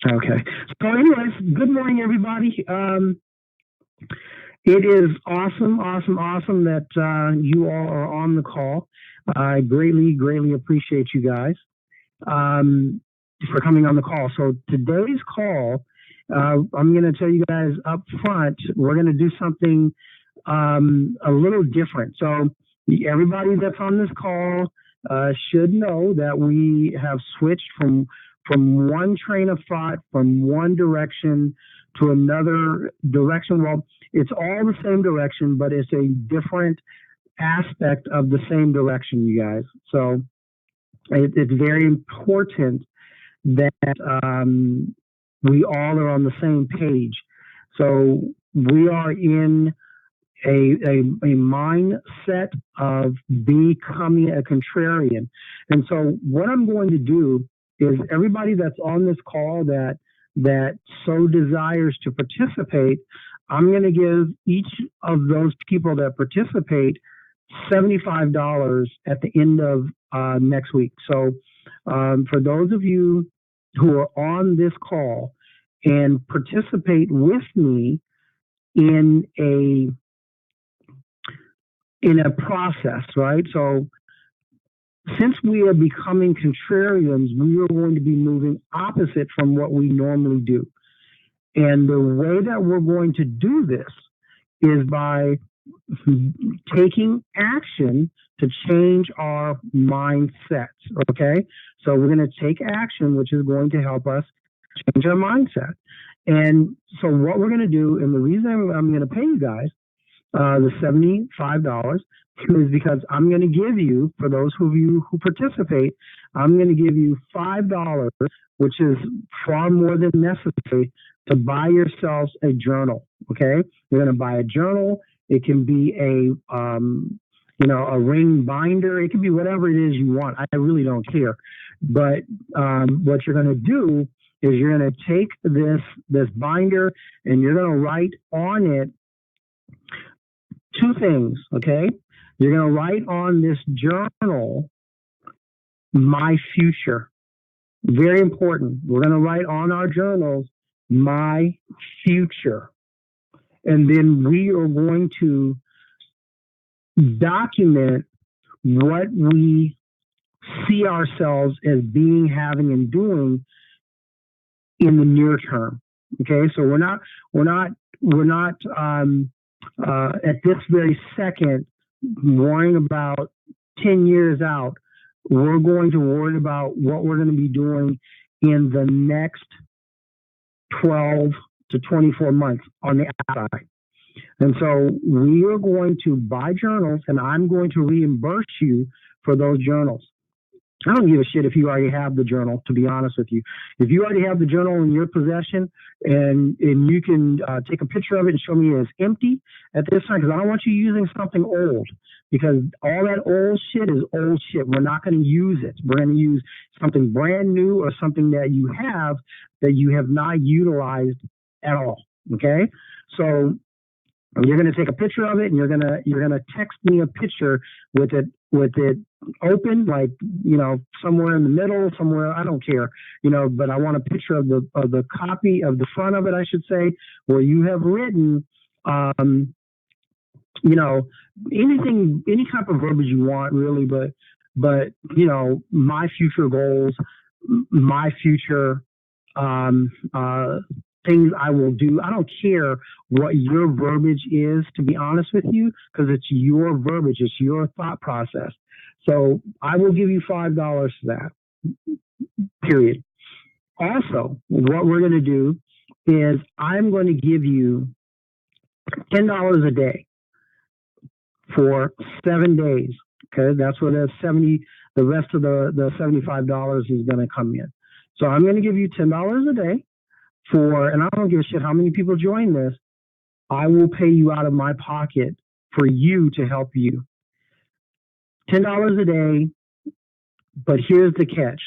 Okay. So, anyways, good morning, everybody. It is awesome, awesome, awesome that you all are on the call. I greatly, greatly appreciate you guys for coming on the call. So, today's call, I'm going to tell you guys up front, we're going to do something a little different. So, everybody that's on this call should know that we have switched from one train of thought, from one direction to another direction. Well, it's all the same direction, but it's a different aspect of the same direction, you guys. So it's very important that we all are on the same page. So we are in a mindset of becoming a contrarian. And so what I'm going to do is everybody that's on this call that so desires to participate, I'm going to give each of those people that participate $75 at the end of next week. So for those of you who are on this call and participate with me in a process, right? So since we are becoming contrarians, we are going to be moving opposite from what we normally do. And the way that we're going to do this is by taking action to change our mindsets, okay? So we're going to take action, which is going to help us change our mindset. And so what we're going to do, and the reason I'm going to pay you guys the $75 is because I'm going to give you, for those of you who participate, I'm going to give you $5, which is far more than necessary to buy yourselves a journal. Okay, you're going to buy a journal. It can be a ring binder. It can be whatever it is you want. I really don't care. But what you're going to do is you're going to take this binder and you're going to write on it two things, okay? You're going to write on this journal, my future. Very important. We're going to write on our journals, my future. And then we are going to document what we see ourselves as being, having, and doing in the near term. Okay, so we're not at this very second worrying about 10 years out. We're going to worry about what we're going to be doing in the next 12 to 24 months on the outside. And so we are going to buy journals, and I'm going to reimburse you for those journals. I don't give a shit if you already have the journal, to be honest with you. If you already have the journal in your possession and you can take a picture of it and show me it's empty at this time, because I don't want you using something old, because all that old shit is old shit. We're not going to use it. We're going to use something brand new or something that you have not utilized at all. Okay? So you're going to take a picture of it, and you're going to text me a picture with it open, like, somewhere in the middle, somewhere, I don't care, but I want a picture of the copy of the front of it, I should say, where you have written, anything, any type of verbiage you want, really, but my future goals, my future, things I will do. I don't care what your verbiage is, to be honest with you, because it's your verbiage, it's your thought process. So I will give you $5 for that, period. Also, what we're going to do is I'm going to give you $10 a day for 7 days. Okay, that's where the rest of the $75 is going to come in. So I'm going to give you $10 a day and I don't give a shit how many people join this. I will pay you out of my pocket for you to help you. $10 a day, but here's the catch.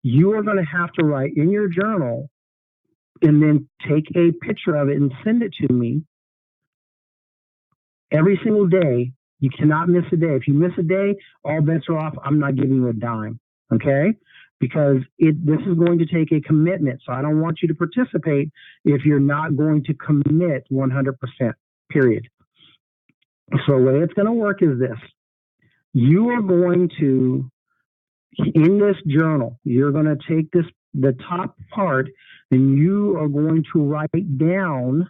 You are going to have to write in your journal and then take a picture of it and send it to me every single day. You cannot miss a day. If you miss a day, all bets are off. I'm not giving you a dime. Okay? because this is going to take a commitment. So I don't want you to participate if you're not going to commit 100%, period. So the way it's going to work is this. You are going to, in this journal, you're going to take the top part, and you are going to write down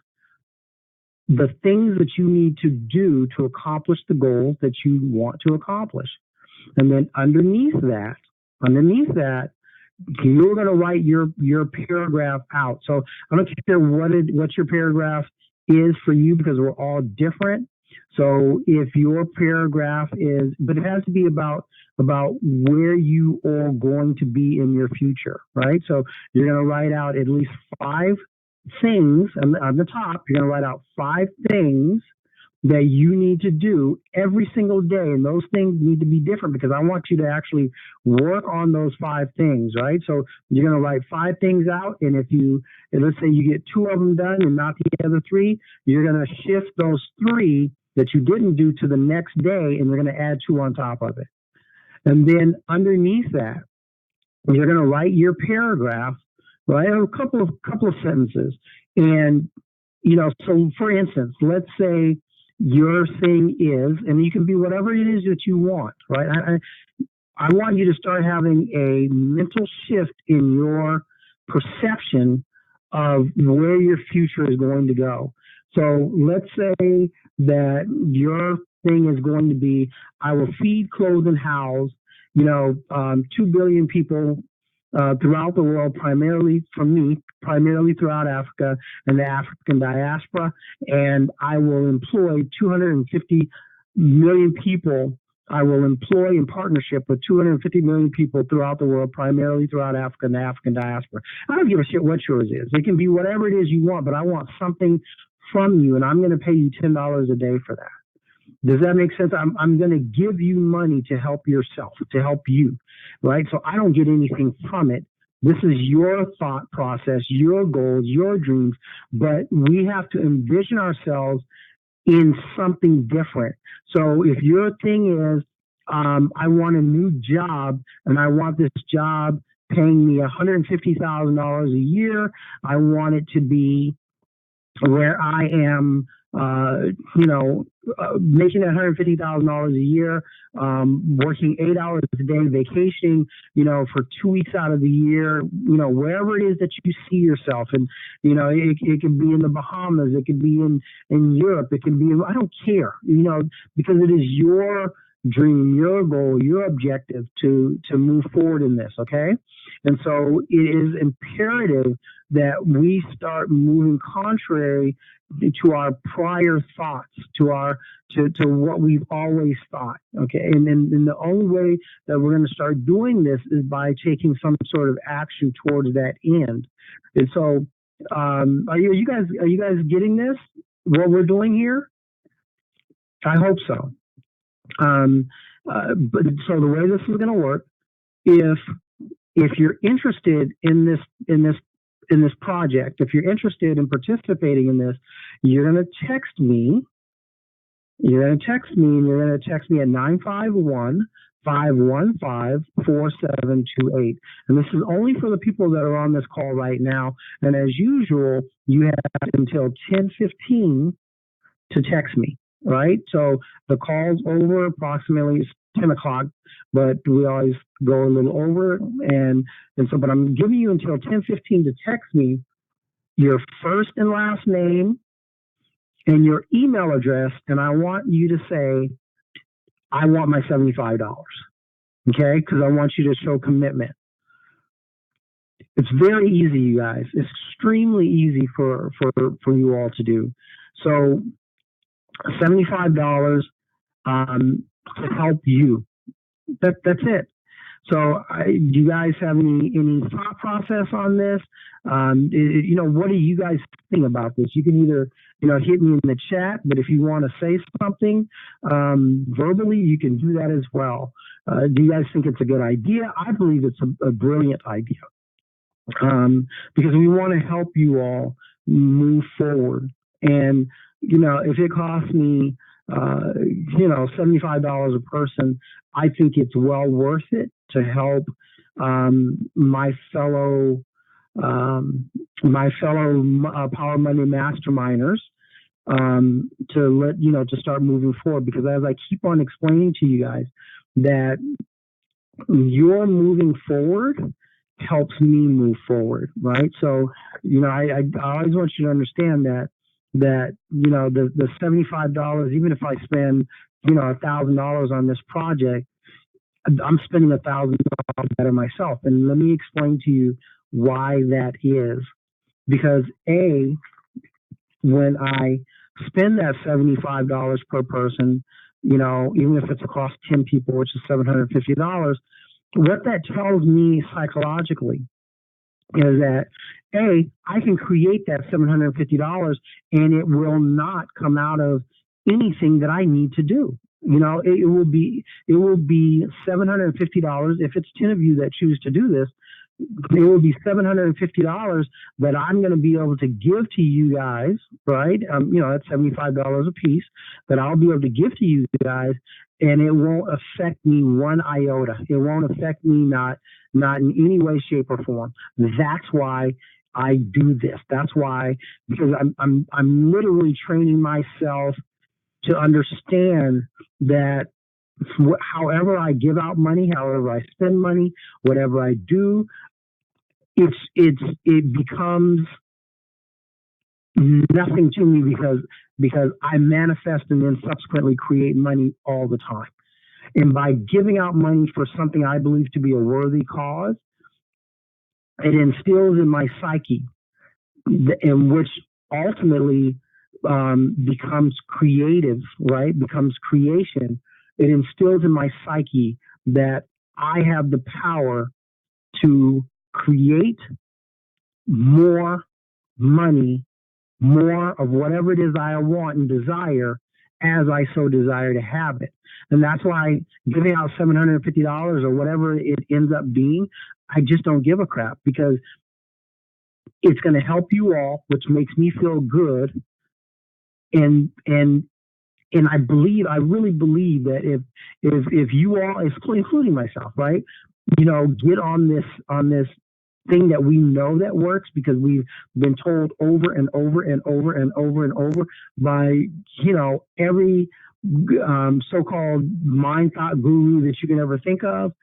the things that you need to do to accomplish the goals that you want to accomplish. And then underneath that, you're going to write your paragraph out. So I don't care what your paragraph is for you, because we're all different. So if your paragraph is, but it has to be about where you are going to be in your future, right? So you're going to write out at least 5 things on the top. You're going to write out 5 things that you need to do every single day. And those things need to be different, because I want you to actually work on those 5 things, right? So you're going to write 5 things out. And let's say you get 2 of them done and not the other 3, you're going to shift those 3 that you didn't do to the next day, and you're going to add 2 on top of it. And then underneath that, you're going to write your paragraph, right? A couple of sentences. And, so for instance, let's say your thing is, and you can be whatever it is that you want, right? I want you to start having a mental shift in your perception of where your future is going to go. So let's say that your thing is going to be, I will feed, clothe, and house, 2 billion people throughout the world, primarily throughout Africa and the African diaspora, and I will employ 250 million people. I will employ in partnership with 250 million people throughout the world, primarily throughout Africa and the African diaspora. I don't give a shit what yours is. It can be whatever it is you want, but I want something from you, and I'm going to pay you $10 a day for that. Does that make sense? I'm going to give you money to help yourself, to help you, right? So I don't get anything from it. This is your thought process, your goals, your dreams, but we have to envision ourselves in something different. So if your thing is, I want a new job, and I want this job paying me $150,000 a year, I want it to be where I am, making $150,000 a year, working 8 hours a day, vacationing, for 2 weeks out of the year, wherever it is that you see yourself. And, it can be in the Bahamas, it could be in Europe, it can be, I don't care, because it is your dream, your goal, your objective to move forward in this. Okay. And so it is imperative that we start moving contrary to our prior thoughts, to what we've always thought. Okay. And the only way that we're going to start doing this is by taking some sort of action towards that end. And so, are you guys getting this? What we're doing here? I hope so. But so the way this is going to work, if you're interested in this project, if you're interested in participating in this, you're going to text me. You're going to text me, and you're going to text me at 951-515-4728. And this is only for the people that are on this call right now. And as usual, you have until 10:15 to text me. Right? So the call's over approximately 10 o'clock, but we always go a little over. And so, but I'm giving you until 10:15 to text me your first and last name and your email address. And I want you to say, I want my $75. Okay? Because I want you to show commitment. It's very easy, you guys. It's extremely easy for you all to do. So, $75 to help you. That's it. So, do you guys have any thought process on this? What do you guys think about this? You can either hit me in the chat, but if you want to say something verbally, you can do that as well. Do you guys think it's a good idea? I believe it's a brilliant idea, because we want to help you all move forward. And if it costs me, $75 a person, I think it's well worth it to help my fellow Power Monday masterminders, to start moving forward. Because as I keep on explaining to you guys, that your moving forward helps me move forward, right? So, I always want you to understand that the $75, even if I spend $1,000 on this project, I'm spending $1,000 better myself. And let me explain to you why that is. Because when I spend that $75 per person, even if it's across 10 people, which is $750, what that tells me psychologically is that I can create that $750 and it will not come out of anything that I need to do. It will be $750 if it's 10 of you that choose to do this. It will be $750 that I'm going to be able to give to you guys, right? That's $75 a piece that I'll be able to give to you guys, and it won't affect me one iota. It won't affect me not in any way, shape, or form. That's why I do this. That's why, because I'm literally training myself to understand that however I give out money, however I spend money, whatever I do, it becomes nothing to me because I manifest and then subsequently create money all the time. And by giving out money for something I believe to be a worthy cause, it instills in my psyche, in which ultimately becomes creative, right? Becomes creation. It instills in my psyche that I have the power to create more money, more of whatever it is I want and desire as I so desire to have it. And that's why giving out $750 or whatever it ends up being, I just don't give a crap, because it's going to help you all, which makes me feel good. And I really believe that if you all, including myself, right, get on this thing that we know that works, because we've been told over and over and over and over and over by every so-called mind thought guru that you can ever think of,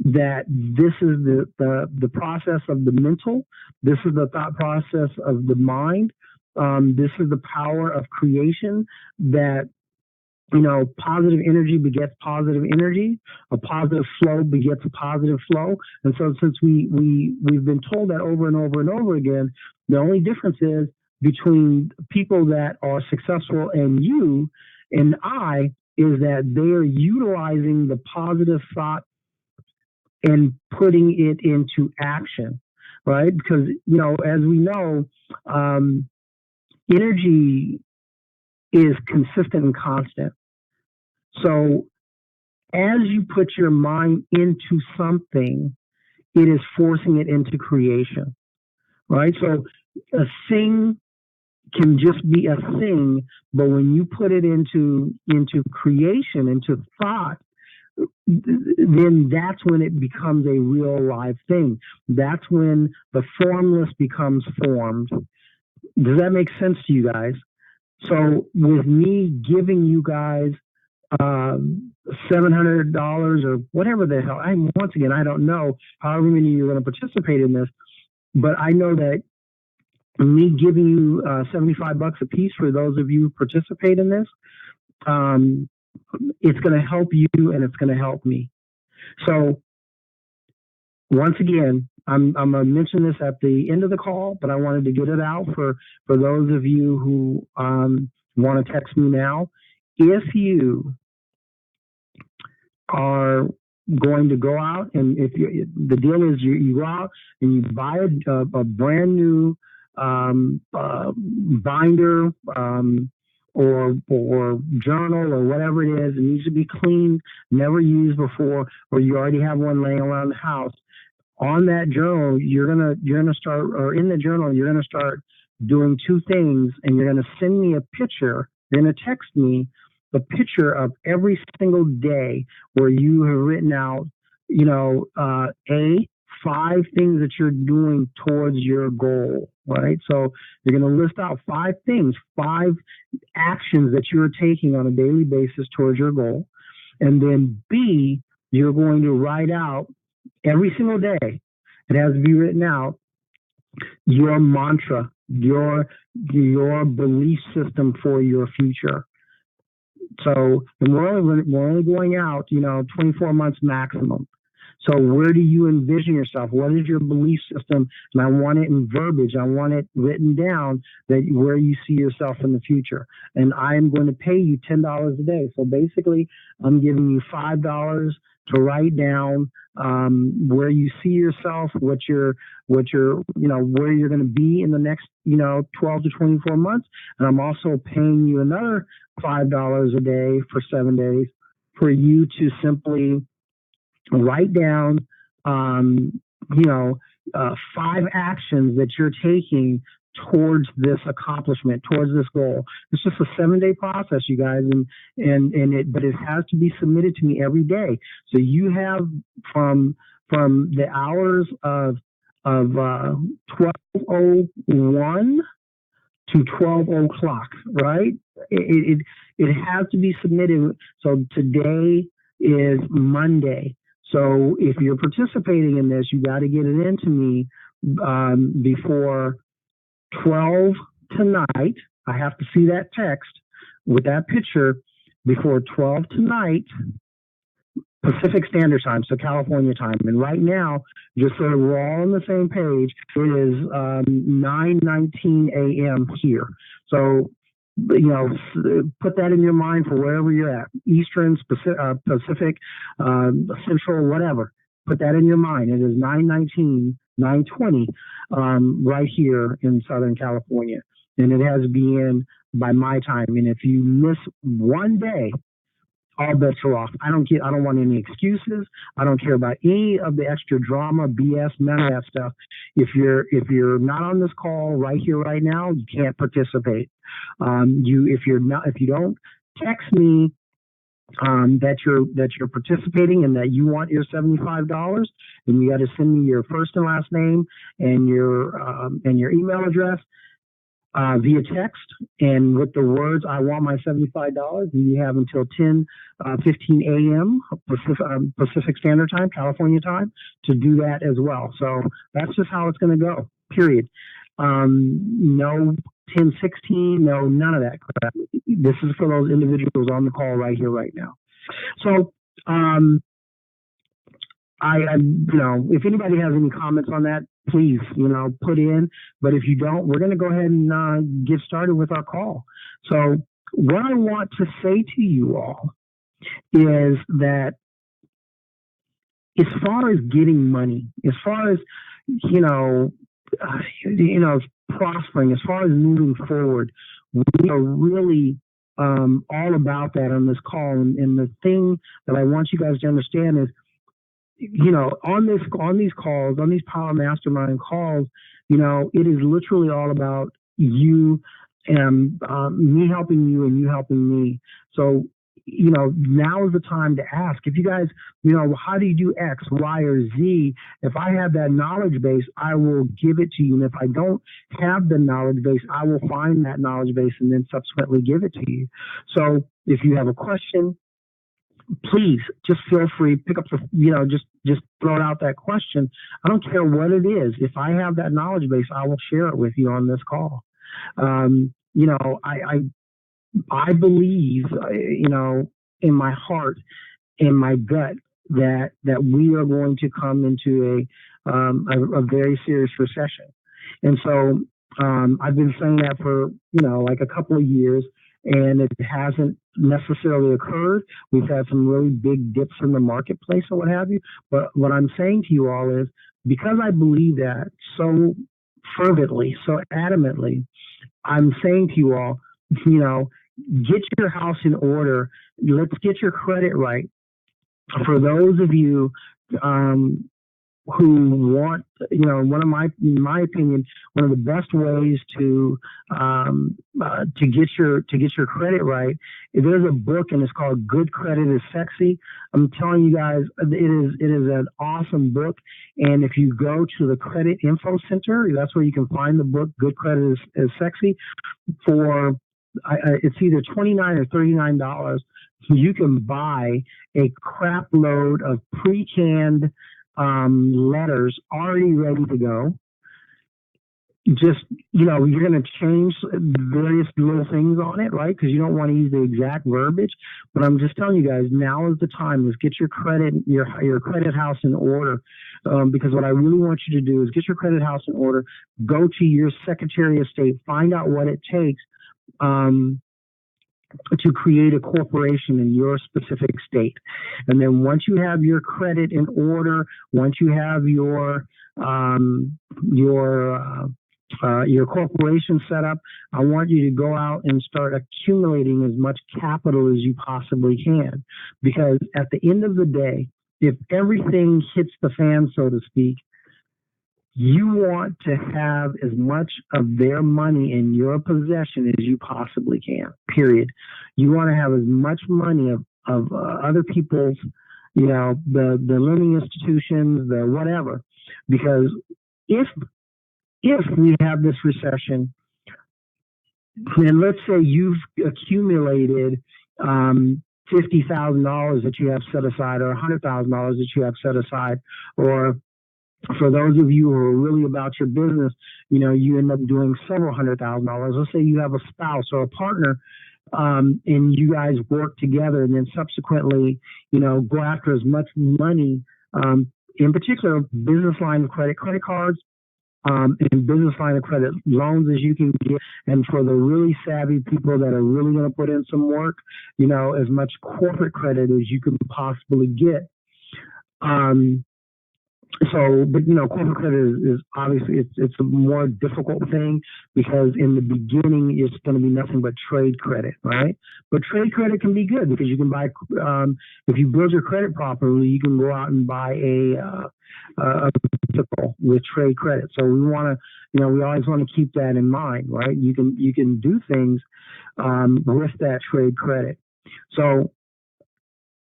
that this is the process of the mental, this is the thought process of the mind, this is the power of creation, that positive energy begets positive energy. A positive flow begets a positive flow. And so since we've been told that over and over and over again, the only difference is between people that are successful and you and I is that they are utilizing the positive thought and putting it into action, right? Because, as we know, energy is consistent and constant. So as you put your mind into something, it is forcing it into creation, right? So a thing can just be a thing, but when you put it into creation, into thought, then that's when it becomes a real live thing. That's when the formless becomes formed. Does that make sense to you guys? So with me giving you guys $700 or whatever the hell, once again, I don't know however many you're going to participate in this, but I know that me giving you $75 a piece for those of you who participate in this, it's going to help you and it's going to help me. So once again, I'm going to mention this at the end of the call, but I wanted to get it out for those of you who want to text me now. If you are going to go out, and the deal is you go out and you buy a brand new binder or journal or whatever it is, it needs to be clean, never used before, or you already have one laying around the house. On that journal, you're gonna start, or in the journal, you're gonna start doing two things, and you're gonna send me a picture. You're gonna text me a picture of every single day where you have written out, A, 5 things that you're doing towards your goal, right? So you're going to list out 5 things, 5 actions that you're taking on a daily basis towards your goal. And then B, you're going to write out every single day. It has to be written out, your mantra, your belief system for your future. So, and we're only going out, 24 months maximum. So where do you envision yourself? What is your belief system? And I want it in verbiage. I want it written down that where you see yourself in the future. And I am going to pay you $10 a day. So basically, I'm giving you $5 to write down where you see yourself, where you're going to be in the next, 12 to 24 months. And I'm also paying you another $5 a day for 7 days for you to simply write down, 5 actions that you're taking towards this accomplishment, towards this goal. It's just a 7-day process, you guys, but it has to be submitted to me every day. So you have from the hours of 12:01 to 12 o'clock, right? It has to be submitted. So today is Monday. So if you're participating in this, you got to get it into me before 12 tonight. I have to see that text with that picture before 12 tonight, Pacific Standard Time, so California time. And right now, just so we're all on the same page, it is 9:19 a.m. here. So, put that in your mind for wherever you're at, Eastern, Pacific, Central, whatever. Put that in your mind. It is 9:19, 9:20 right here in Southern California. And it has been by my time. And if you miss one day, all bets are off. I don't want any excuses. I don't care about any of the extra drama, BS, none of that stuff. If you're not on this call right here, right now, you can't participate. If you don't text me that you're participating and that you want your $75, then you got to send me your first and last name and your email address via text, and with the words "I want my $75," you have until 10:15 a.m. Pacific Standard Time, California time, to do that as well. So that's just how it's going to go. Period. No 10:16, no none of that crap. This is for those individuals on the call right here, right now. So if anybody has any comments on that, please, put in. But if you don't, we're going to go ahead and get started with our call. So what I want to say to you all is that as far as getting money, as far as, prospering, as far as moving forward, we are really all about that on this call. And the thing that I want you guys to understand is, on these calls, on these Power Mastermind calls, it is literally all about you and me helping you and you helping me. So, now is the time to ask. If you guys, how do you do X, Y, or Z? If I have that knowledge base, I will give it to you. And if I don't have the knowledge base, I will find that knowledge base and then subsequently give it to you. So if you have a question, please just feel free, pick up just throw out that question. I don't care what it is. If I have that knowledge base, I will share it with you on this call. I believe, in my heart, in my gut, that we are going to come into a very serious recession. And so I've been saying that for, like a couple of years, and it hasn't necessarily occurred. We've had some really big dips in the marketplace and what have you. But what I'm saying to you all is, because I believe that so fervently, so adamantly, I'm saying to you all, get your house in order. Let's get your credit right. For those of you who want, one of in my opinion, one of the best ways to get your credit right. There's a book and it's called Good Credit is Sexy. I'm telling you guys, it is an awesome book. And if you go to the Credit Info Center, that's where you can find the book Good Credit is Sexy for. It's either $29 or $39. You can buy a crap load of pre-canned letters already ready to go. Just, you're going to change various little things on it, right? Because you don't want to use the exact verbiage. But I'm just telling you guys, now is the time. Let's get your credit house in order. Because what I really want you to do is get your credit house in order. Go to your Secretary of State. Find out what it takes to create a corporation in your specific state. And then once you have your credit in order, once you have your corporation set up, I want you to go out and start accumulating as much capital as you possibly can. Because at the end of the day, if everything hits the fan, so to speak, you want to have as much of their money in your possession as you possibly can, period. You want to have as much money of other people's, the lending institutions, the whatever. Because if we have this recession, and let's say you've accumulated $50,000 that you have set aside, or $100,000 that you have set aside, or for those of you who are really about your business, you end up doing several $100,000. Let's say you have a spouse or a partner, and you guys work together, and then subsequently, go after as much money, in particular, business line of credit cards, and business line of credit loans as you can get. And for the really savvy people that are really going to put in some work, as much corporate credit as you can possibly get. But corporate credit is obviously it's a more difficult thing, because in the beginning it's going to be nothing but trade credit, right? But trade credit can be good, because you can buy, if you build your credit properly, you can go out and buy a vehicle with trade credit. So we want to, we always want to keep that in mind, right? You can do things with that trade credit. So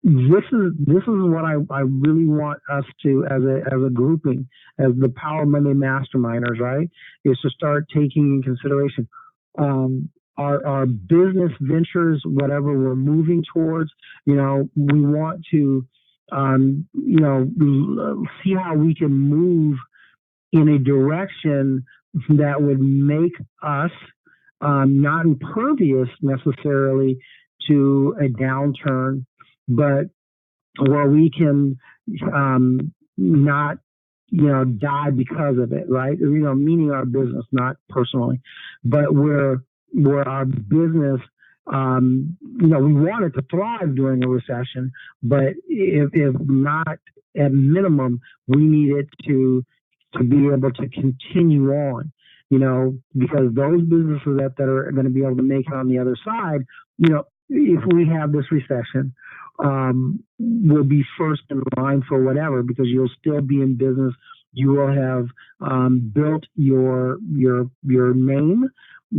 this is what I really want us to, as a grouping, as the Power Monday Masterminders, right, is to start taking in consideration our business ventures, whatever we're moving towards. We want to see how we can move in a direction that would make us not impervious necessarily to a downturn, but where we can not, die because of it, right? Meaning our business, not personally, but where our business, we want it to thrive during a recession, but if not, at minimum, we need it to be able to continue on, because those businesses that are going to be able to make it on the other side, if we have this recession, will be first in line for whatever, because you'll still be in business. You will have built your name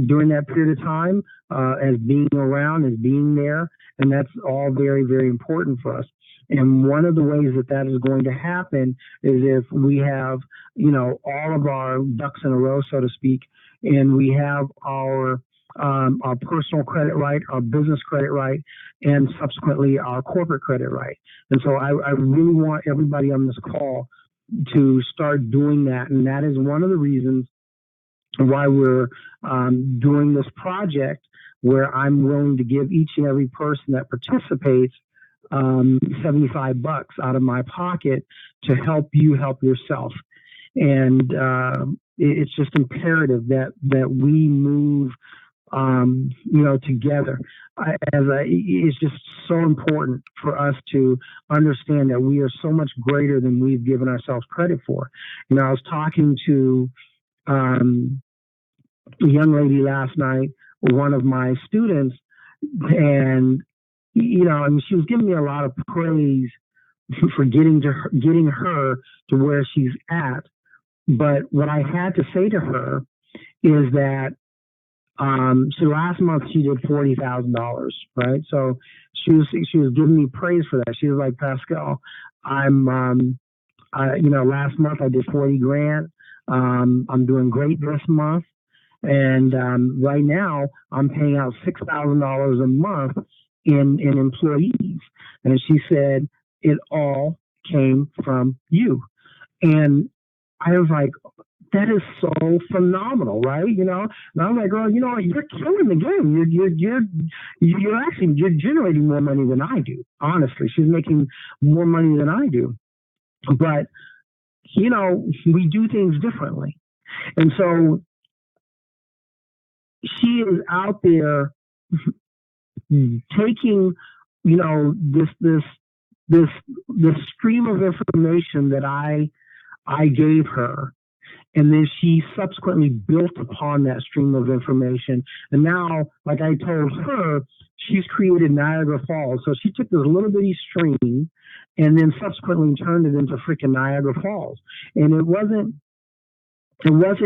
during that period of time, as being around, as being there, and that's all very, very important for us. And one of the ways that is going to happen is if we have, all of our ducks in a row, so to speak, and we have our personal credit right, our business credit right, and subsequently our corporate credit right. And so I really want everybody on this call to start doing that. And that is one of the reasons why we're doing this project, where I'm willing to give each and every person that participates $75 out of my pocket to help you help yourself. And it's just imperative that we move together. It's just so important for us to understand that we are so much greater than we've given ourselves credit for. I was talking to a young lady last night, one of my students, and she was giving me a lot of praise for getting her to where she's at. But what I had to say to her is that so last month she did $40,000, right? So she was giving me praise for that. She was like, Pascal, last month I did 40 grand. I'm doing great this month, and right now I'm paying out $6,000 a month in employees. And she said it all came from you, and I was like, that is so phenomenal, right? And I'm like, girl, you're killing the game. You're generating more money than I do. Honestly, she's making more money than I do. But we do things differently, and so she is out there taking, this stream of information that I gave her. And then she subsequently built upon that stream of information. And now, like I told her, she's created Niagara Falls. So she took this little bitty stream and then subsequently turned it into freaking Niagara Falls. And it wasn't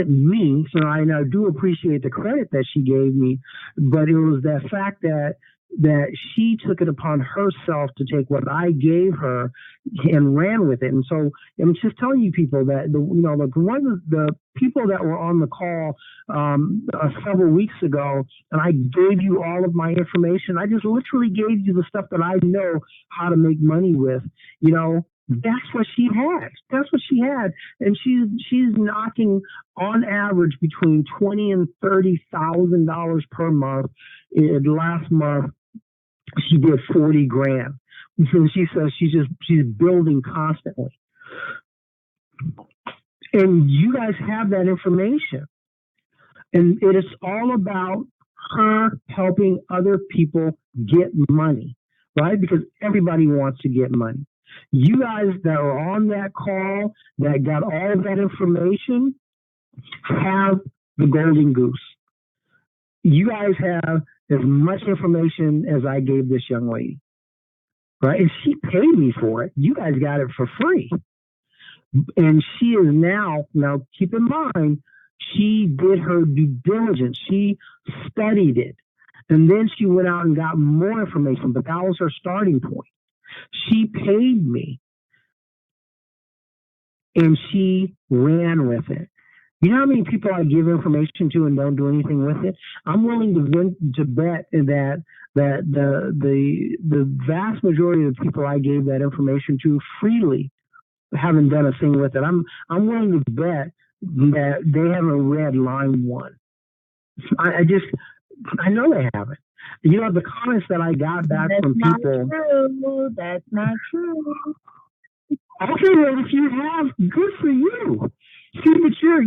me. So I do appreciate the credit that she gave me, but it was that fact that she took it upon herself to take what I gave her and ran with it. And so I'm just telling you people that the people that were on the call several weeks ago, and I gave you all of my information. I just literally gave you the stuff that I know how to make money with. That's what she had. That's what she had, and she's knocking on average between $20,000 and $30,000 per month. Last month, she did 40 grand. And she says she's building constantly. And you guys have that information. And it is all about her helping other people get money, right? Because everybody wants to get money. You guys that are on that call that got all of that information have the golden goose. You guys have as much information as I gave this young lady, right? And she paid me for it. You guys got it for free. And she is now keep in mind, she did her due diligence. She studied it. And then she went out and got more information, but that was her starting point. She paid me and she ran with it. You know how many people I give information to and don't do anything with it? I'm willing to bet that the vast majority of the people I gave that information to freely haven't done a thing with it. I'm willing to bet that they haven't read line one. I know they haven't. The comments that I got back from people. That's not true. Okay, well, if you have, good for you. See, but you're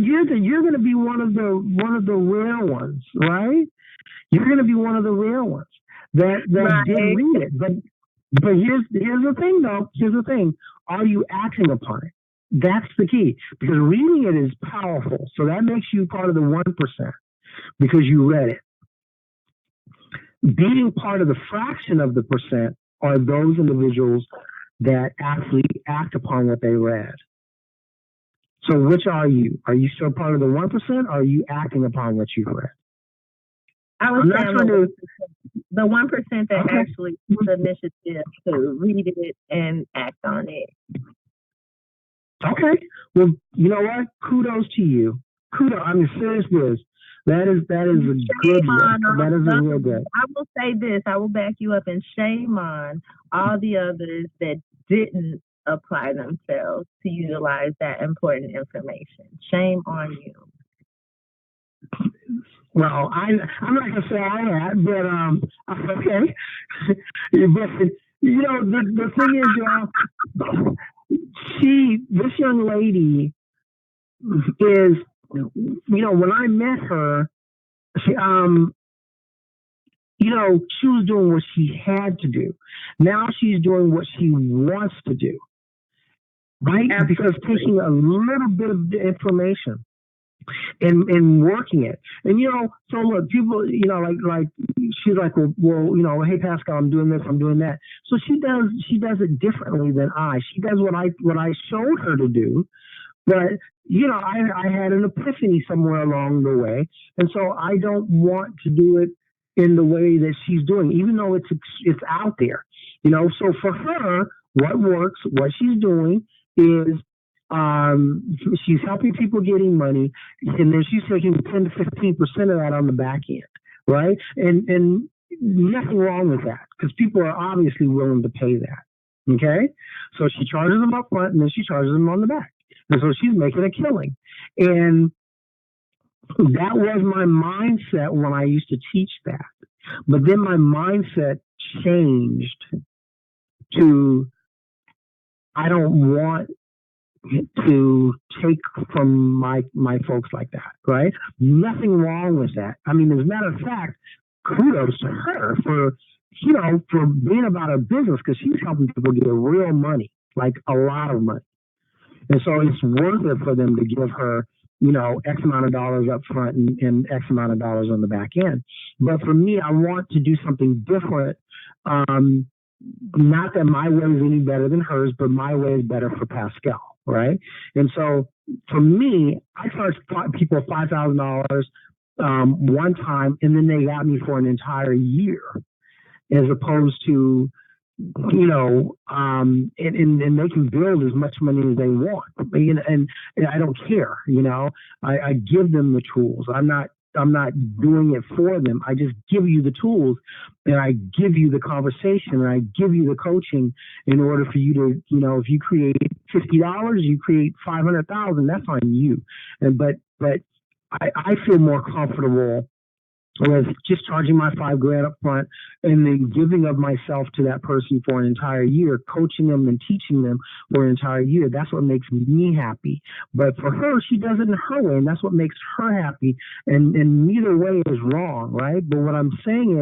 going to be one of the rare ones, right? You're going to be one of the rare ones that right. Did read it. But here's the thing, though. Here's the thing: are you acting upon it? That's the key. Because reading it is powerful, so that makes you part of the 1% because you read it. Being part of the fraction of the percent are those individuals that actually act upon what they read. So which are you? Are you still part of the 1%, or are you acting upon what you've read? I was saying the 1% that actually took the initiative to read it and act on it. Okay. Well, you know what? Kudos to you. I mean, serious biz. That is a good one. That is a real good. I will say this. I will back you up, and shame on all the others that didn't apply themselves to utilize that important information. Shame on you. Well, I'm not gonna say I had, but okay. But the thing is, this young lady is, when I met her, she was doing what she had to do. Now she's doing what she wants to do. Right? Absolutely. Because taking a little bit of the information and working it. And so look, people, like she's like, well, hey Pascal, I'm doing this, I'm doing that. So she does it differently than I. She does what I showed her to do, but I had an epiphany somewhere along the way, and so I don't want to do it in the way that she's doing, even though it's out there. So for her, what works, what she's doing is she's helping people getting money, and then she's taking 10 to 15% of that on the back end, right? And nothing wrong with that because people are obviously willing to pay that. Okay, so she charges them up front, and then she charges them on the back. And so she's making a killing. And that was my mindset when I used to teach that. But then my mindset changed to I don't want to take from my folks like that, right? Nothing wrong with that. I mean, as a matter of fact, kudos to her for for being about her business because she's helping people get real money, like a lot of money. And so it's worth it for them to give her, X amount of dollars up front and X amount of dollars on the back end. But for me, I want to do something different. Not that my way is any better than hers, but my way is better for Pascal, right? And so for me, I charge people $5,000 one time, and then they got me for an entire year, as opposed to and they can build as much money as they want, and I don't care. I give them the tools. I'm not doing it for them. I just give you the tools, and I give you the conversation, and I give you the coaching in order for you to, if you create $50, you create 500,000. That's on you. But I feel more comfortable with just charging my $5,000 up front and then giving of myself to that person for an entire year, coaching them and teaching them for an entire year. That's what makes me happy. But for her, she does it in her way, and that's what makes her happy. And neither way is wrong, right? But what I'm saying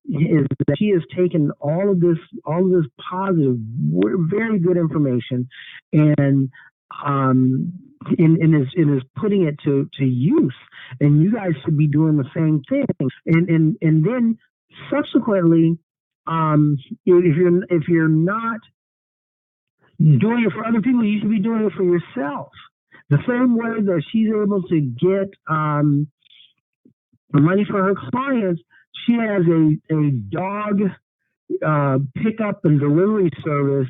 is that she has taken all of this positive, very good information, and is putting it to use, and you guys should be doing the same thing. And then subsequently, if you're not doing it for other people, you should be doing it for yourself. The same way that she's able to get money for her clients, she has a dog pickup and delivery service,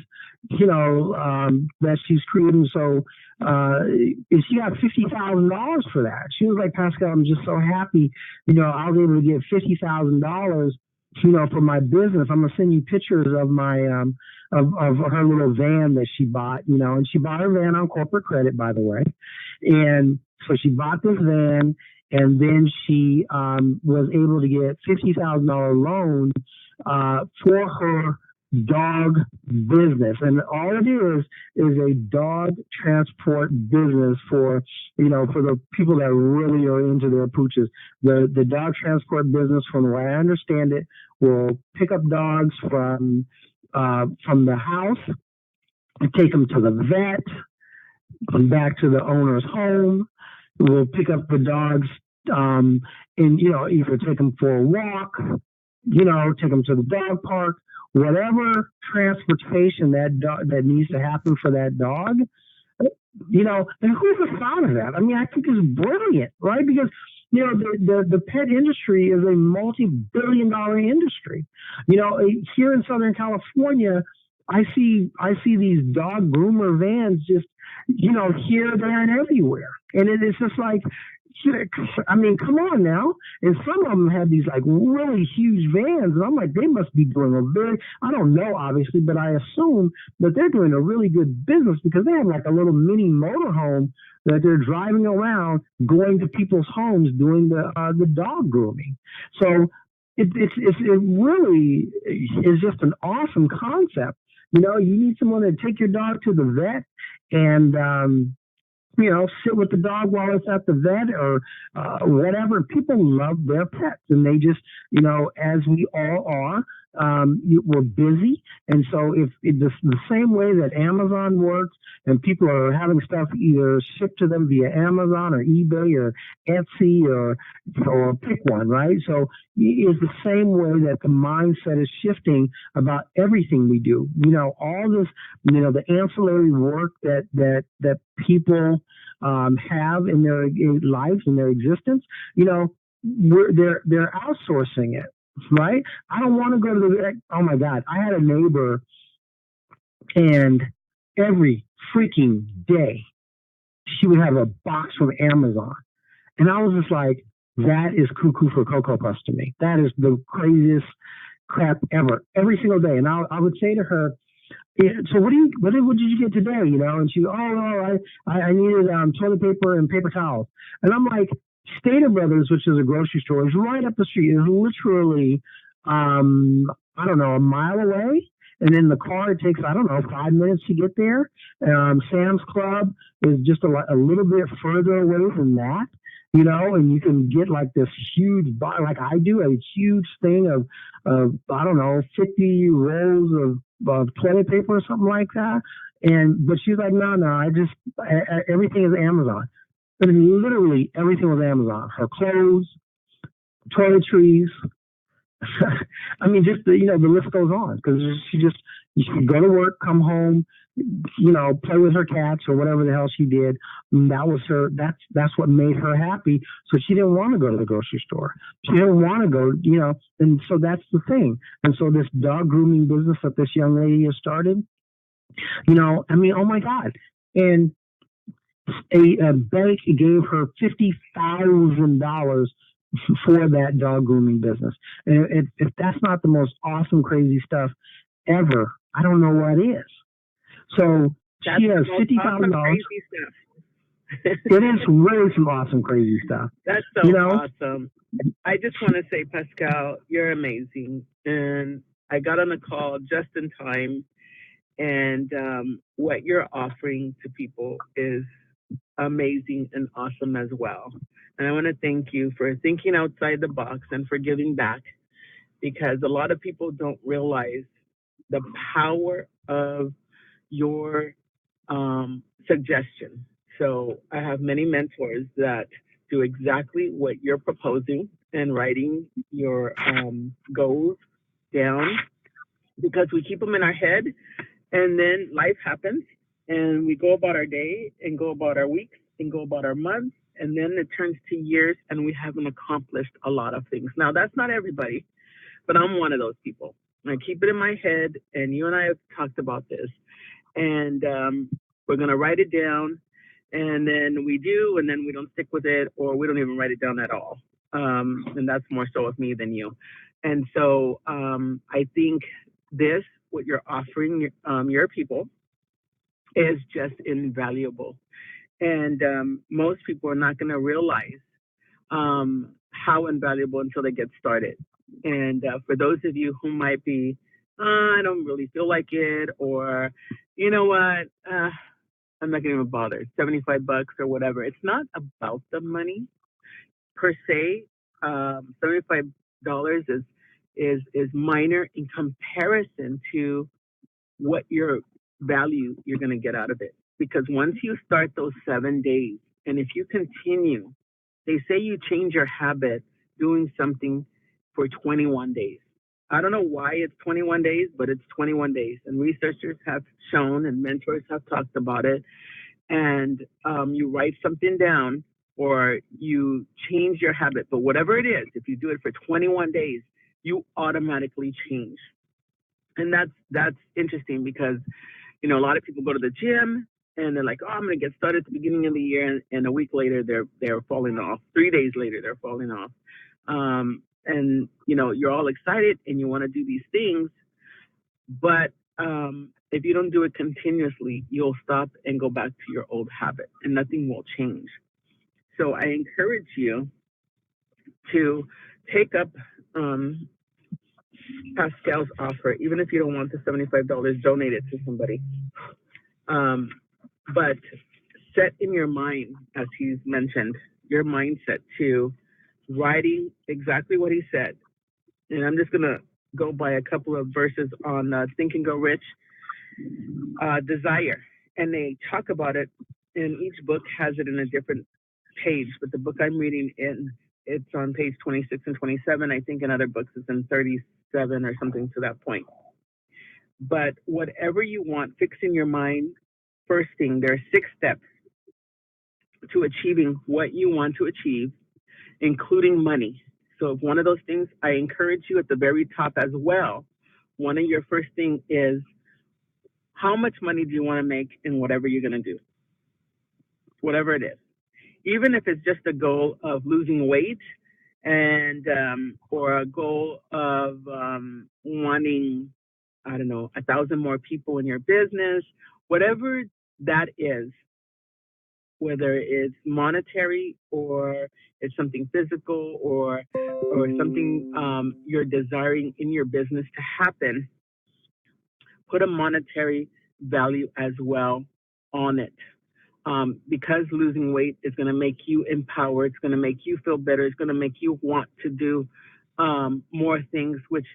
that she's creating. So she got $50,000 for that. She was like, Pascal, I'm just so happy, I was able to get $50,000, for my business. I'm gonna send you pictures of my of her little van that she bought, and she bought her van on corporate credit, by the way. And so she bought this van, and then she was able to get $50,000 loan for her dog business. And all it is a dog transport business for the people that really are into their pooches. The dog transport business, from the way I understand it, will pick up dogs from the house and take them to the vet and back to the owner's home. We'll pick up the dogs and either take them for a walk, take them to the dog park, whatever transportation that needs to happen for that dog, and who's the thought of that? I mean, I think it's brilliant, right? Because, the pet industry is a multi-billion-dollar industry. Here in Southern California, I see these dog groomer vans just, here, there, and everywhere. And it's just like, I mean, come on now. And some of them have these like really huge vans, and I'm like, they must be doing I don't know, obviously, but I assume that they're doing a really good business because they have like a little mini motorhome that they're driving around, going to people's homes, doing the dog grooming. So it really is just an awesome concept. You need someone to take your dog to the vet and, sit with the dog while it's at the vet or whatever. People love their pets, and they just, as we all are, we're busy, and so if the same way that Amazon works, and people are having stuff either shipped to them via Amazon or eBay or Etsy or pick one, right? So it's the same way that the mindset is shifting about everything we do. All this, the ancillary work that people have in their lives and their existence. They're outsourcing it, right? I don't want to go to oh my God, I had a neighbor, and every freaking day she would have a box from Amazon. And I was just like, that is cuckoo for Cocoa Puffs to me. That is the craziest crap ever, every single day. And I would say to her, yeah, so what did you get today? And she, I needed toilet paper and paper towels. And I'm like, Stater Brothers, which is a grocery store, is right up the street. It's literally, I don't know, a mile away. And in the car, it takes, I don't know, 5 minutes to get there. Sam's Club is just a little bit further away than that, and you can get like this huge, like I do, a huge thing of I don't know, 50 rolls of toilet paper or something like that. But she's like, no, everything is Amazon. I mean, literally everything was Amazon. Her clothes, toiletries. I mean, just the list goes on, because she could go to work, come home, play with her cats or whatever the hell she did. And that was her. That's what made her happy. So she didn't want to go to the grocery store. She didn't want to go, And so that's the thing. And so this dog grooming business that this young lady has started, I mean, oh my God. And a bank gave her $50,000 for that dog grooming business. And if that's not the most awesome, crazy stuff ever, I don't know what is. So that's she has $50,000. It is really some awesome, crazy stuff. That's so awesome. I just want to say, Pascal, you're amazing. And I got on the call just in time. And what you're offering to people is amazing and awesome as well. And I want to thank you for thinking outside the box and for giving back, because a lot of people don't realize the power of your suggestion. So I have many mentors that do exactly what you're proposing and writing your goals down, because we keep them in our head, and then life happens and we go about our day and go about our weeks and go about our months, and then it turns to years and we haven't accomplished a lot of things. Now, that's not everybody, but I'm one of those people. I keep it in my head, and you and I have talked about this, and we're going to write it down, and then we do, and then we don't stick with it, or we don't even write it down at all. And that's more so with me than you. And so I think what you're offering your people is just invaluable. And most people are not going to realize how invaluable until they get started. And for those of you who might be, I don't really feel like it, or you know what, I'm not going to even bother, $75 or whatever. It's not about the money per se. $75 is minor in comparison to what your value you're going to get out of it. Because once you start those 7 days, and if you continue, they say you change your habit doing something for 21 days. I don't know why it's 21 days, but it's 21 days. And researchers have shown, and mentors have talked about it. And you write something down, or you change your habit. But whatever it is, if you do it for 21 days, you automatically change. And that's interesting, because a lot of people go to the gym and they're like, oh, I'm going to get started at the beginning of the year, and a week later they're falling off. 3 days later they're falling off. And you're all excited and you want to do these things, but if you don't do it continuously, you'll stop and go back to your old habit, and nothing will change. So I encourage you to take up Pascal's offer, even if you don't want the $75, donate it to somebody. But set in your mind, as he's mentioned, your mindset to writing exactly what he said. And I'm just going to go by a couple of verses on Think and Go Rich, Desire, and they talk about it. And each book has it in a different page. But the book I'm reading it's on page 26 and 27. I think in other books it's in 37 or something to that point. But whatever you want, fixing your mind. First thing, there are 6 steps to achieving what you want to achieve, including money. So if one of those things, I encourage you at the very top as well. One of your first thing is, how much money do you want to make in whatever you're going to do? Whatever it is. Even if it's just a goal of losing weight and or a goal of wanting, I don't know, 1,000 more people in your business, whatever that is, whether it's monetary or it's something physical or something you're desiring in your business to happen, put a monetary value as well on it. Because losing weight is going to make you empowered, it's going to make you feel better, it's going to make you want to do more things, which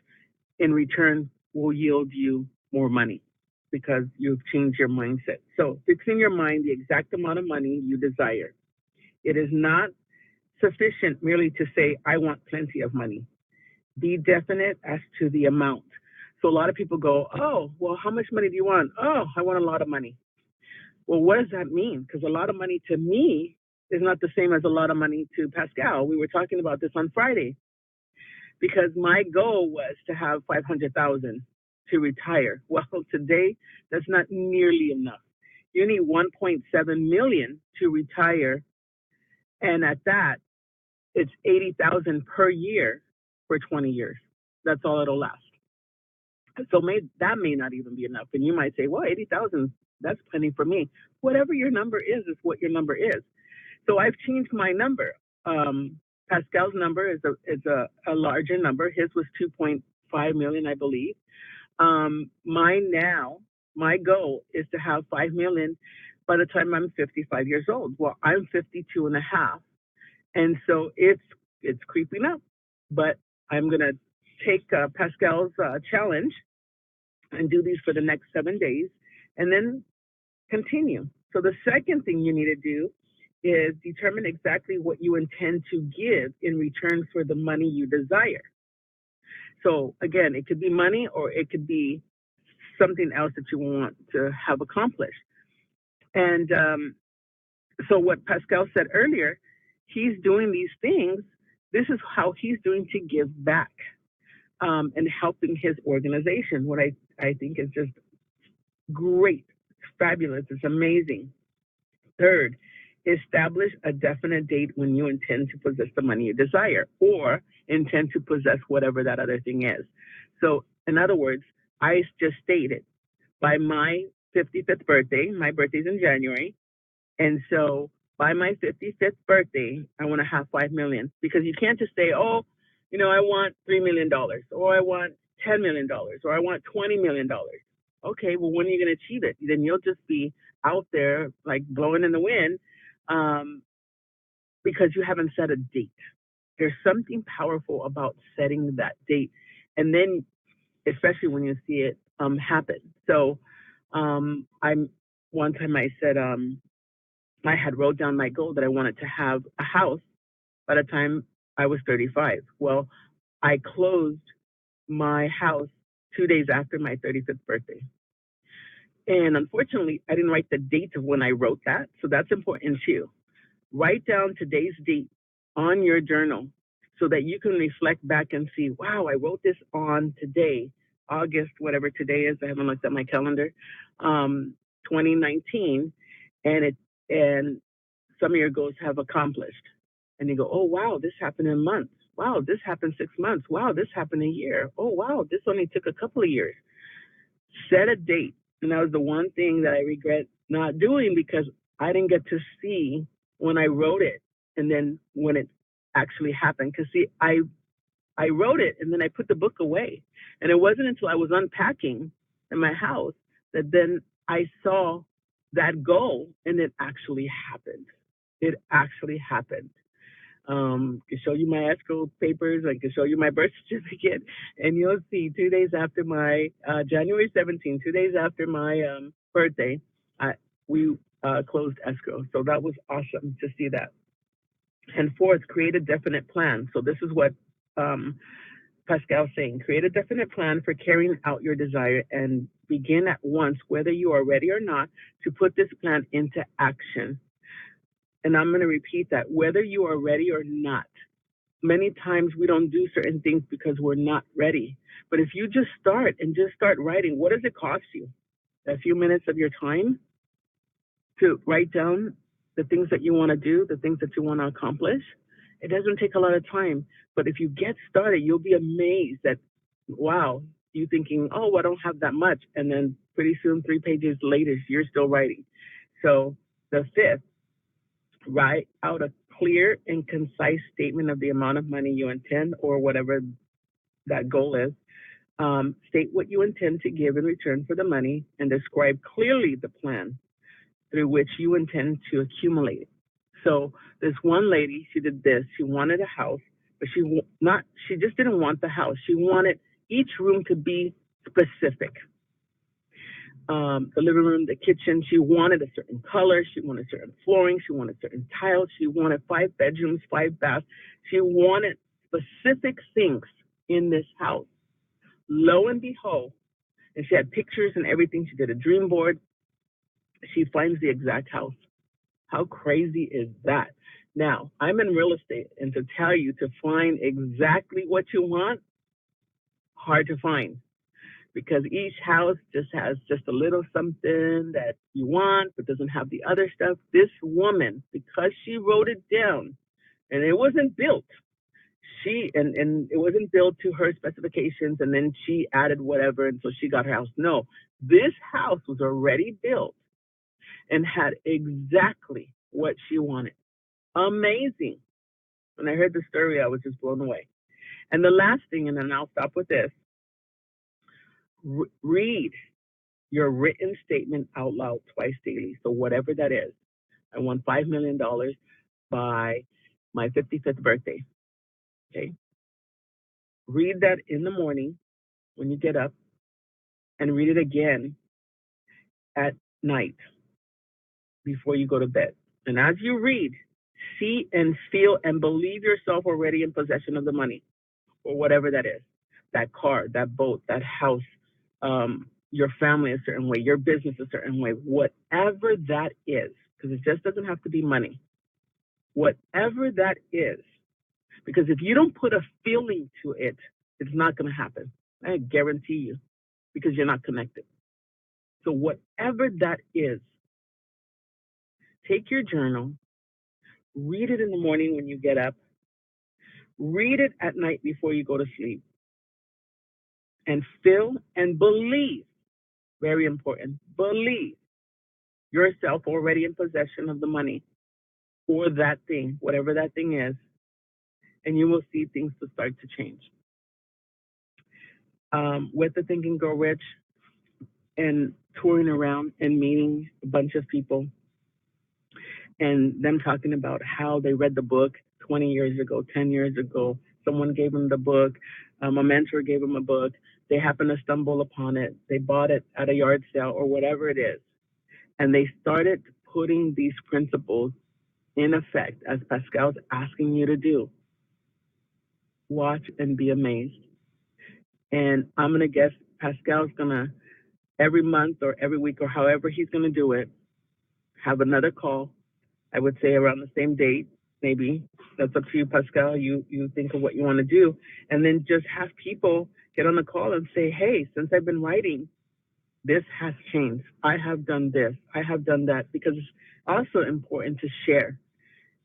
in return will yield you more money because you've changed your mindset. So fixing your mind, the exact amount of money you desire. It is not sufficient merely to say, I want plenty of money. Be definite as to the amount. So a lot of people go, oh, well, how much money do you want? Oh, I want a lot of money. Well, what does that mean? Because a lot of money to me is not the same as a lot of money to Pascal. We were talking about this on Friday because my goal was to have 500,000 to retire. Well, today that's not nearly enough. You need 1.7 million to retire, and at that, it's 80,000 per year for 20 years. That's all it'll last. So that may not even be enough. And you might say, well, 80,000, that's plenty for me. Whatever your number is what your number is. So I've changed my number. Pascal's number is a larger number. His was 2.5 million, I believe. My goal is to have 5 million by the time I'm 55 years old. Well, I'm 52 and a half. And so it's creeping up. But I'm going to take Pascal's challenge and do these for the next 7 days and then continue. So the second thing you need to do is determine exactly what you intend to give in return for the money you desire. So again, it could be money or it could be something else that you want to have accomplished. And so what Pascal said earlier, he's doing these things. This is how he's doing to give back and helping his organization. What I think is just great. It's fabulous. It's amazing. Third, establish a definite date when you intend to possess the money you desire or intend to possess whatever that other thing is. So in other words, I just stated by my 55th birthday, my birthday's in January. And so by my 55th birthday, I want to have 5 million because you can't just say, oh, I want $3 million or I want $10 million or I want $20 million. Okay, well, when are you going to achieve it? Then you'll just be out there like blowing in the wind because you haven't set a date. There's something powerful about setting that date. And then, especially when you see it happen. So one time I said I had wrote down my goal that I wanted to have a house by the time I was 35. Well, I closed my house 2 days after my 35th birthday. And unfortunately, I didn't write the date of when I wrote that. So that's important too. Write down today's date on your journal so that you can reflect back and see, wow, I wrote this on today, August, whatever today is. I haven't looked at my calendar, 2019. And some of your goals have accomplished. And you go, oh, wow, this happened in months. Wow, this happened 6 months. Wow, this happened a year. Oh, wow, this only took a couple of years. Set a date. And that was the one thing that I regret not doing because I didn't get to see when I wrote it and then when it actually happened. Because, see, I wrote it and then I put the book away. And it wasn't until I was unpacking in my house that then I saw that goal and it actually happened. It actually happened. Can show you my escrow papers. I can show you my birth certificate, and you'll see 2 days after my January 17th, 2 days after my birthday, we closed escrow. So that was awesome to see that. And fourth, create a definite plan. So this is what Pascal's saying. Create a definite plan for carrying out your desire and begin at once, whether you are ready or not, to put this plan into action. And I'm going to repeat that, whether you are ready or not. Many times we don't do certain things because we're not ready. But if you just start writing, what does it cost you? A few minutes of your time to write down the things that you want to do, the things that you want to accomplish. It doesn't take a lot of time. But if you get started, you'll be amazed that, wow, you thinking, oh, I don't have that much. And then pretty soon, 3 pages later, you're still writing. So the fifth, write out a clear and concise statement of the amount of money you intend or whatever that goal is. State what you intend to give in return for the money and describe clearly the plan through which you intend to accumulate it. So this one lady, she did this. She wanted a house, but she just didn't want the house. She wanted each room to be specific. The living room, the kitchen, she wanted a certain color. She wanted certain flooring. She wanted certain tiles. She wanted 5 bedrooms, 5 baths. She wanted specific things in this house. Lo and behold, and she had pictures and everything. She did a dream board. She finds the exact house. How crazy is that? Now, I'm in real estate, and to tell you to find exactly what you want, hard to find. Because each house just has just a little something that you want, but doesn't have the other stuff. This woman, because she wrote it down, and it wasn't built, and it wasn't built to her specifications, and then she added whatever, and so she got her house. No, this house was already built and had exactly what she wanted. Amazing. When I heard the story, I was just blown away. And the last thing, and then I'll stop with this, read your written statement out loud twice daily. So whatever that is, I want $5 million by my 55th birthday. Okay. Read that in the morning when you get up, and read it again at night before you go to bed. And as you read, see and feel and believe yourself already in possession of the money or whatever that is, that car, that boat, that house, your family a certain way, your business a certain way, whatever that is, because it just doesn't have to be money. Whatever that is, because if you don't put a feeling to it, it's not going to happen. I guarantee you, because you're not connected. So whatever that is, take your journal, read it in the morning when you get up, read it at night before you go to sleep, and feel and believe, very important, believe yourself already in possession of the money or that thing, whatever that thing is, and you will see things to start to change. With the Think and Grow Rich and touring around and meeting a bunch of people and them talking about how they read the book 20 years ago, 10 years ago, someone gave them the book, a mentor gave them a book, they happened to stumble upon it, they bought it at a yard sale or whatever it is, and they started putting these principles in effect as Pascal's asking you to do. Watch and be amazed. And I'm going to guess Pascal's going to, every month or every week or however he's going to do it, have another call. I would say around the same date, maybe. That's up to you, Pascal. You think of what you want to do. And then just have people get on the call and say, hey, since I've been writing, this has changed. I have done this. I have done that. Because it's also important to share.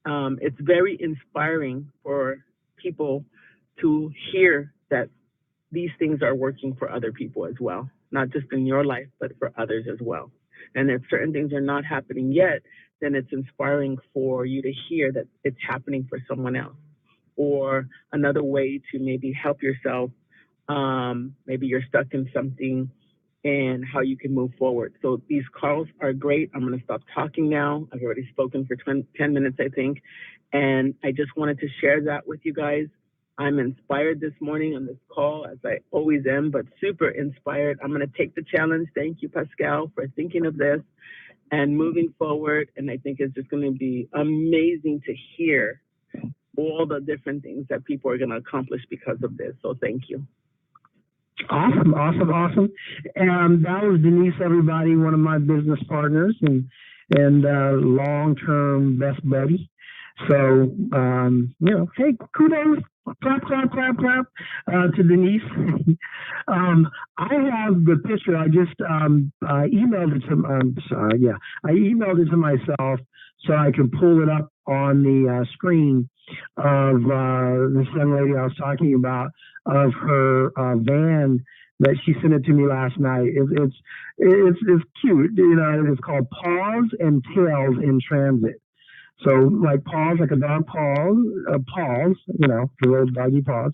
It's very inspiring for people to hear that these things are working for other people as well, not just in your life, but for others as well. And if certain things are not happening yet, then it's inspiring for you to hear that it's happening for someone else. Or another way to maybe help yourself, maybe you're stuck in something and how you can move forward. So these calls are great. I'm going to stop talking now. I've already spoken for 10 minutes, I think. And I just wanted to share that with you guys. I'm inspired this morning on this call, as I always am, but super inspired. I'm going to take the challenge. Thank you, Pascal, for thinking of this and moving forward. And I think it's just going to be amazing to hear all the different things that people are going to accomplish because of this. So thank you. Awesome. That was Denise, everybody, one of my business partners and long-term best buddy. So, hey, kudos, clap, to Denise. I have the picture. I just emailed it to. I emailed it to myself so I could pull it up on the screen of this young lady I was talking about, of her van that she sent it to me last night. It's cute. It's called Paws and Tails in Transit. So like paws, like a dog paws, the little doggy paws,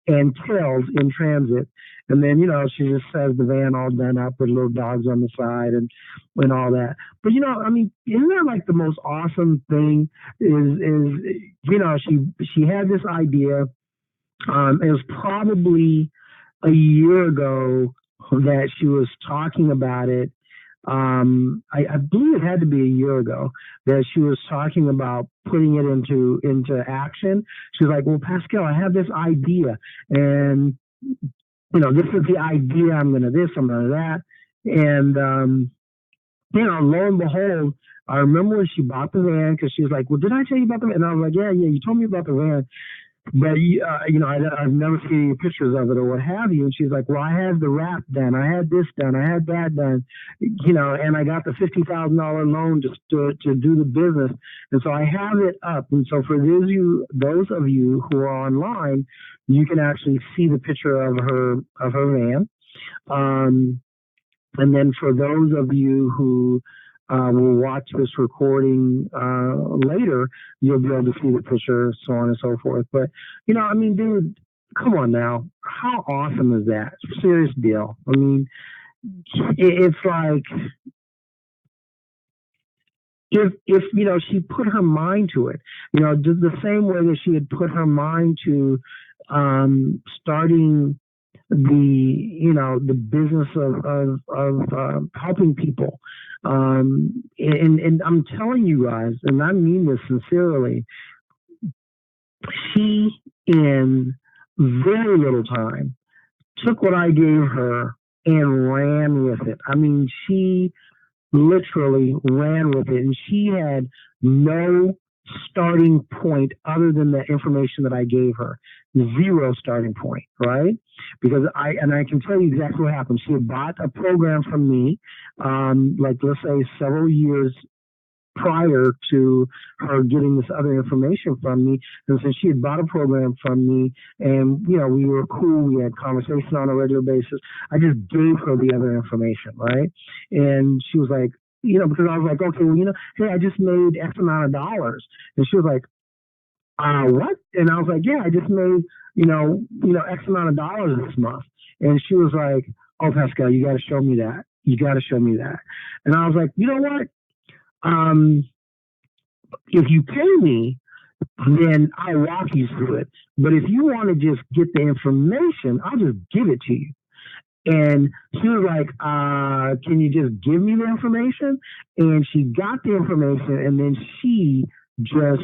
and tails in transit. And then, she just has the van all done up with little dogs on the side and all that. But, isn't that like the most awesome thing she had this idea. It was probably a year ago that she was talking about it. I believe it had to be a year ago that she was talking about putting it into action. She's like, well, Pascal, I have this idea, and this is the idea. I'm going to this, I'm going to that, and lo and behold, I remember when she bought the van, because she was like, well, did I tell you about the van? And I was like, yeah, you told me about the van. But, I've never seen any pictures of it or what have you. And she's like, well, I had the wrap done. I had this done. I had that done, and I got the $50,000 loan just to do the business. And so I have it up. And so for those of you who are online, you can actually see the picture of her van. And then for those of you who will watch this recording later, you'll be able to see the picture, so on and so forth. But, dude, come on now. How awesome is that? Serious deal. It's like, if she put her mind to it, the same way that she had put her mind to starting the business of helping people. And I'm telling you guys, and I mean this sincerely, she, in very little time, took what I gave her and ran with it. She literally ran with it, and she had no starting point other than the information that I gave her. Zero starting point, right? Because I can tell you exactly what happened. She had bought a program from me, let's say several years prior to her getting this other information from me. And so she had bought a program from me, and we were cool. We had conversation on a regular basis. I just gave her the other information, right? And she was like, because I was like, okay, well, hey, I just made X amount of dollars. And she was like, what? And I was like, yeah, I just made, X amount of dollars this month. And she was like, oh, Pascal, you got to show me that. You got to show me that. And I was like, you know what? If you pay me, then I'll walk you through it. But if you want to just get the information, I'll just give it to you. And she was like, can you just give me the information? And she got the information, and then she was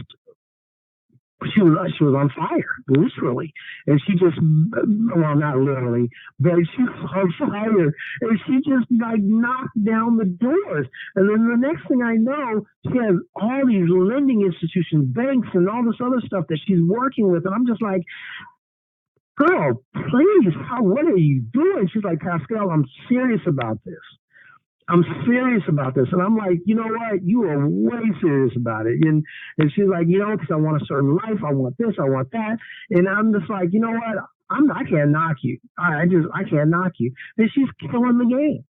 on fire, literally. And she just, well, not literally, but she was on fire. And she just knocked down the doors. And then the next thing I know, she has all these lending institutions, banks, and all this other stuff that she's working with. And I'm just like, girl, please, what are you doing? She's like, Pascal, I'm serious about this. I'm serious about this. And I'm like, you know what? You are way serious about it. And she's like, because I want a certain life. I want this. I want that. And I'm just like, you know what? I can't knock you. I can't knock you. And she's killing the game.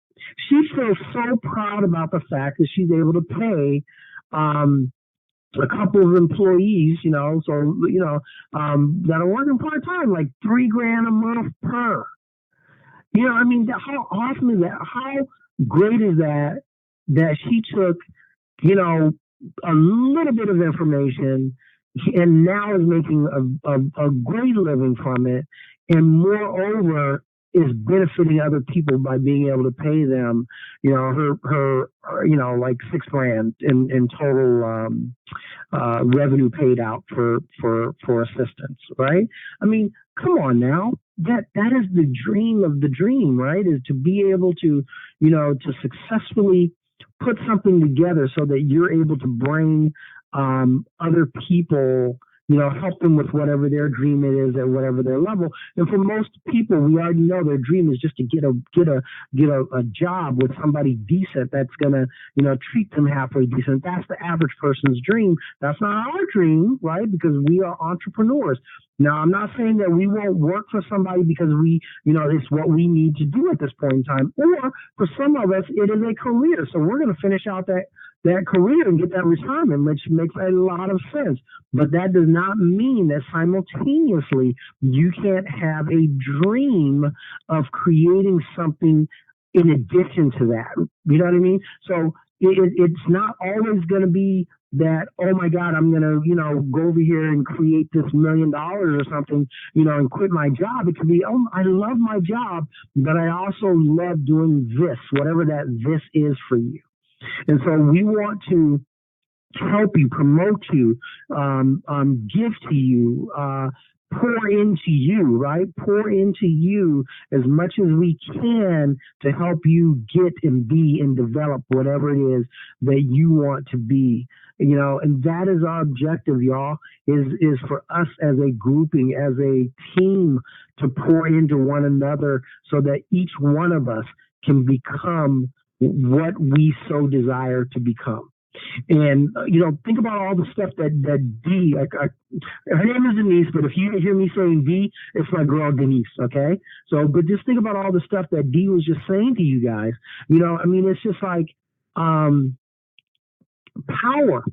She feels so proud about the fact that she's able to pay, a couple of employees, that are working part-time, like $3,000 a month per. I mean, how awesome is that? How great is that that she took, a little bit of information and now is making a great living from it, and moreover is benefiting other people by being able to pay them, like $6 grand in total revenue paid out for assistance, right? I mean, come on now. That is the dream of the dream, right? Is to be able to, to successfully put something together so that you're able to bring other people, help them with whatever their dream it is at whatever their level. And for most people, we already know their dream is just to get a job with somebody decent that's gonna, treat them halfway decent. That's the average person's dream. That's not our dream, right? Because we are entrepreneurs. Now, I'm not saying that we won't work for somebody because it's what we need to do at this point in time. Or for some of us, it is a career. So we're going to finish out that career and get that retirement, which makes a lot of sense. But that does not mean that simultaneously you can't have a dream of creating something in addition to that. You know what I mean? So it's not always going to be that, oh my God, I'm going to, go over here and create this $1 million or something, and quit my job. It could be, oh, I love my job, but I also love doing this, whatever that this is for you. And so we want to help you, promote you, give to you, pour into you, right? Pour into you as much as we can to help you get and be and develop whatever it is that you want to be. And that is our objective, y'all, is for us as a grouping, as a team, to pour into one another so that each one of us can become what we so desire to become. And, think about all the stuff that Dee, her name is Denise, but if you hear me saying Dee, it's my girl Denise, okay? So, but just think about all the stuff that Dee was just saying to you guys. It's just like, power,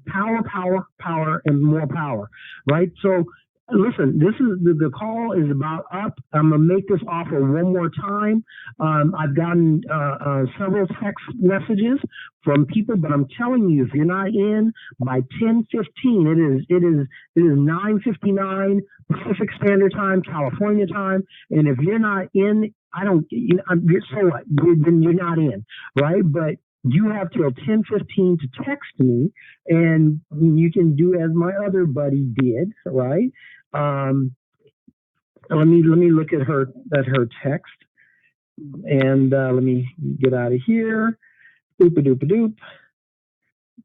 and more power, right? So, listen, this is the call is about up. I'm gonna make this offer one more time. I've gotten several text messages from people, but I'm telling you, if you're not in by 10:15, it is 9:59 Pacific Standard Time, California time, and if you're not in, so what? Then you're not in, right? But you have till 10:15 to text me, and you can do as my other buddy did, right? Let me look at her text, and let me get out of here. Doop a doop a doop.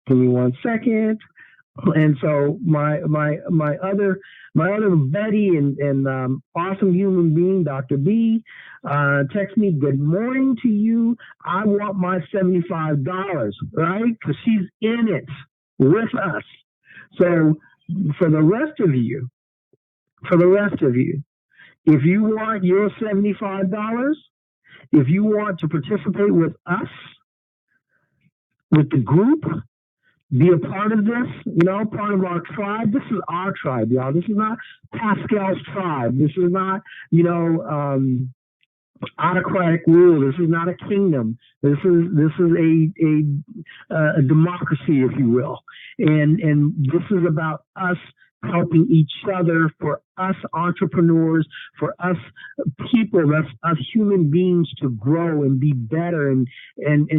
Give me 1 second. And so my other buddy and awesome human being, Dr. B, text me, good morning to you. I want my $75, right? Because she's in it with us. So for the rest of you, if you want your $75, if you want to participate with us, with the group, be a part of this, part of our tribe. This is our tribe, y'all. This is not Pascal's tribe. This is not, autocratic rule. This is not a kingdom. This is a democracy, if you will. And this is about us helping each other, for us entrepreneurs, for us people, us human beings to grow and be better and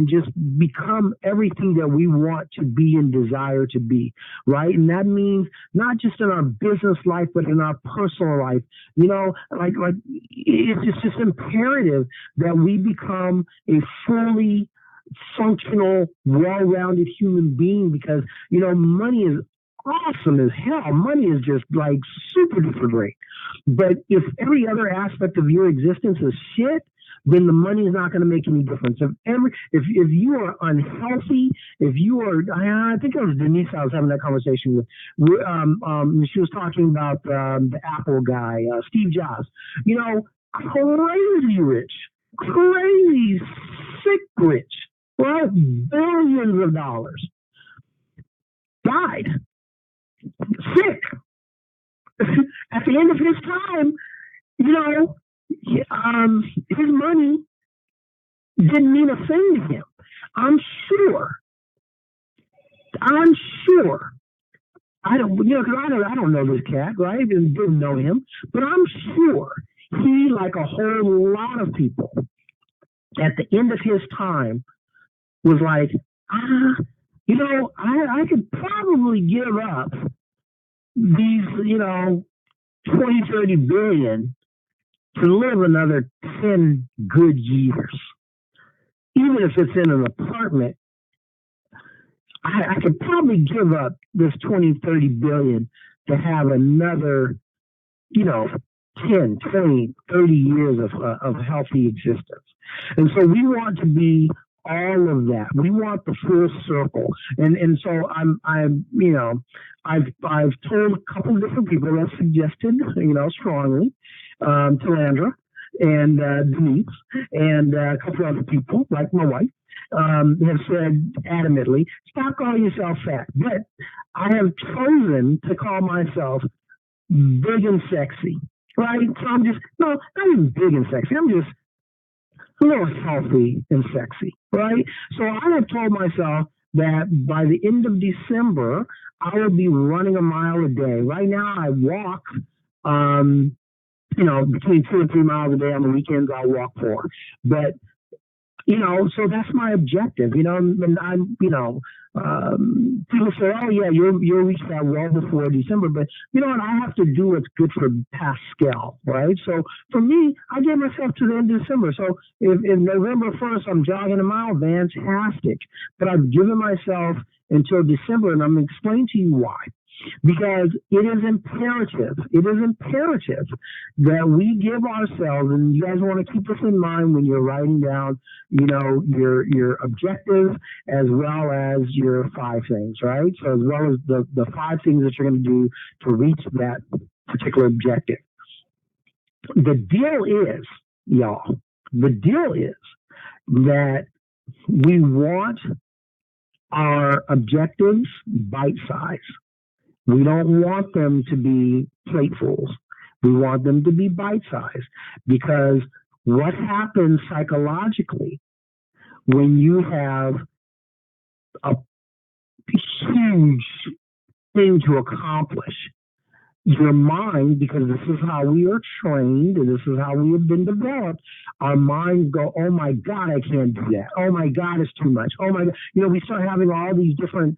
just become everything that we want to be and desire to be, right? And that means not just in our business life, but in our personal life. Like it's just imperative that we become a fully functional, well-rounded human being, because, money is awesome as hell. Money is just like super duper great. But if every other aspect of your existence is shit, then the money is not going to make any difference. If you are unhealthy, if you are, I think it was Denise I was having that conversation with. She was talking about the Apple guy, Steve Jobs. Crazy rich, crazy sick rich, right? Billions of dollars. Died. Sick. At the end of his time, his money didn't mean a thing to him. I'm sure. I'm sure. I don't, because I don't know this cat, right? I didn't know him, but I'm sure he, like a whole lot of people, at the end of his time, was like, I could probably give up these, 20, 30 billion to live another 10 good years. Even if it's in an apartment, I could probably give up this 20, 30 billion to have another, 10, 20, 30 years of healthy existence. And so we want to be all of that. We want the full circle. And so I've told a couple of different people that suggested, strongly, to Landra and Denise and a couple of other people, like my wife, have said adamantly, stop calling yourself fat. But I have chosen to call myself big and sexy, right? So I'm just, no, not even big and sexy. I'm just a little healthy and sexy, right? So I have told myself that by the end of December, I will be running a mile a day. Right now, I walk, between 2 and 3 miles a day. On the weekends, I'll walk 4. But so that's my objective, and I'm, people say, oh yeah, you'll reach that well before December, but you know what, I have to do what's good for Pascal, right? So for me, I get myself to the end of December. So if November 1st, I'm jogging a mile, fantastic. But I've given myself until December, and I'm going to explain to you why. Because it is imperative that we give ourselves, and you guys want to keep this in mind when you're writing down, your objectives as well as your 5 things, right? So as well as the 5 things that you're going to do to reach that particular objective. The deal is that we want our objectives bite-sized. We don't want them to be platefuls. We want them to be bite-sized, because what happens psychologically when you have a huge thing to accomplish, your mind, because this is how we are trained and this is how we have been developed, our minds go, oh my God, I can't do that. Oh my God, it's too much. Oh my God. We start having all these different,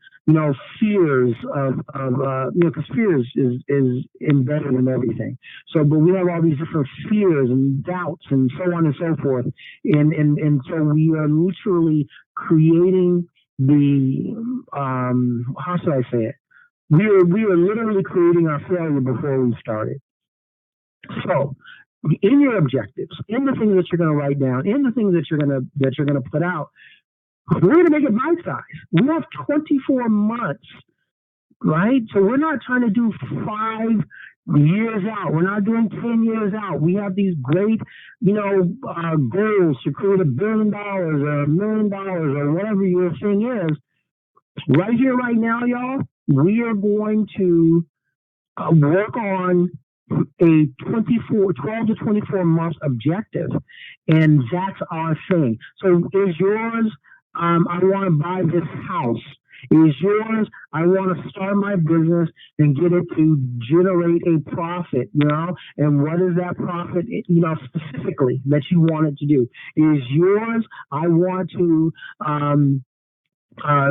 fears because fears is embedded in everything. So, but we have all these different fears and doubts and so on and so forth. And so we are literally creating how should I say it? We are literally creating our failure before we started. So, in your objectives, in the things that you're going to write down, in the things that you're going to put out, we're going to make it bite-sized. We have 24 months, right? So we're not trying to do 5 years out. We're not doing 10 years out. We have these great, goals to create $1 billion or $1 million or whatever your thing is. Right here, right now, y'all, we are going to work on a 12 to 24 month objective, and that's our thing. So is yours, I want to buy this house? Is yours, I want to start my business and get it to generate a profit, and what is that profit, specifically that you want it to do? Is yours, I want to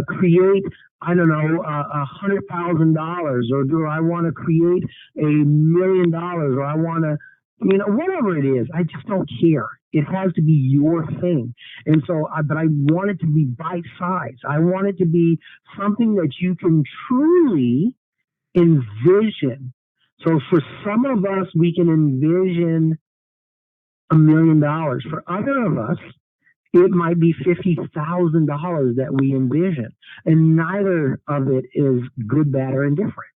create, $100,000, or do I want to create $1 million, or I want to, whatever it is, I just don't care. It has to be your thing. And so, but I want it to be bite-sized. I want it to be something that you can truly envision. So for some of us, we can envision $1 million. For other of us, it might be $50,000 that we envision, and neither of it is good, bad, or indifferent.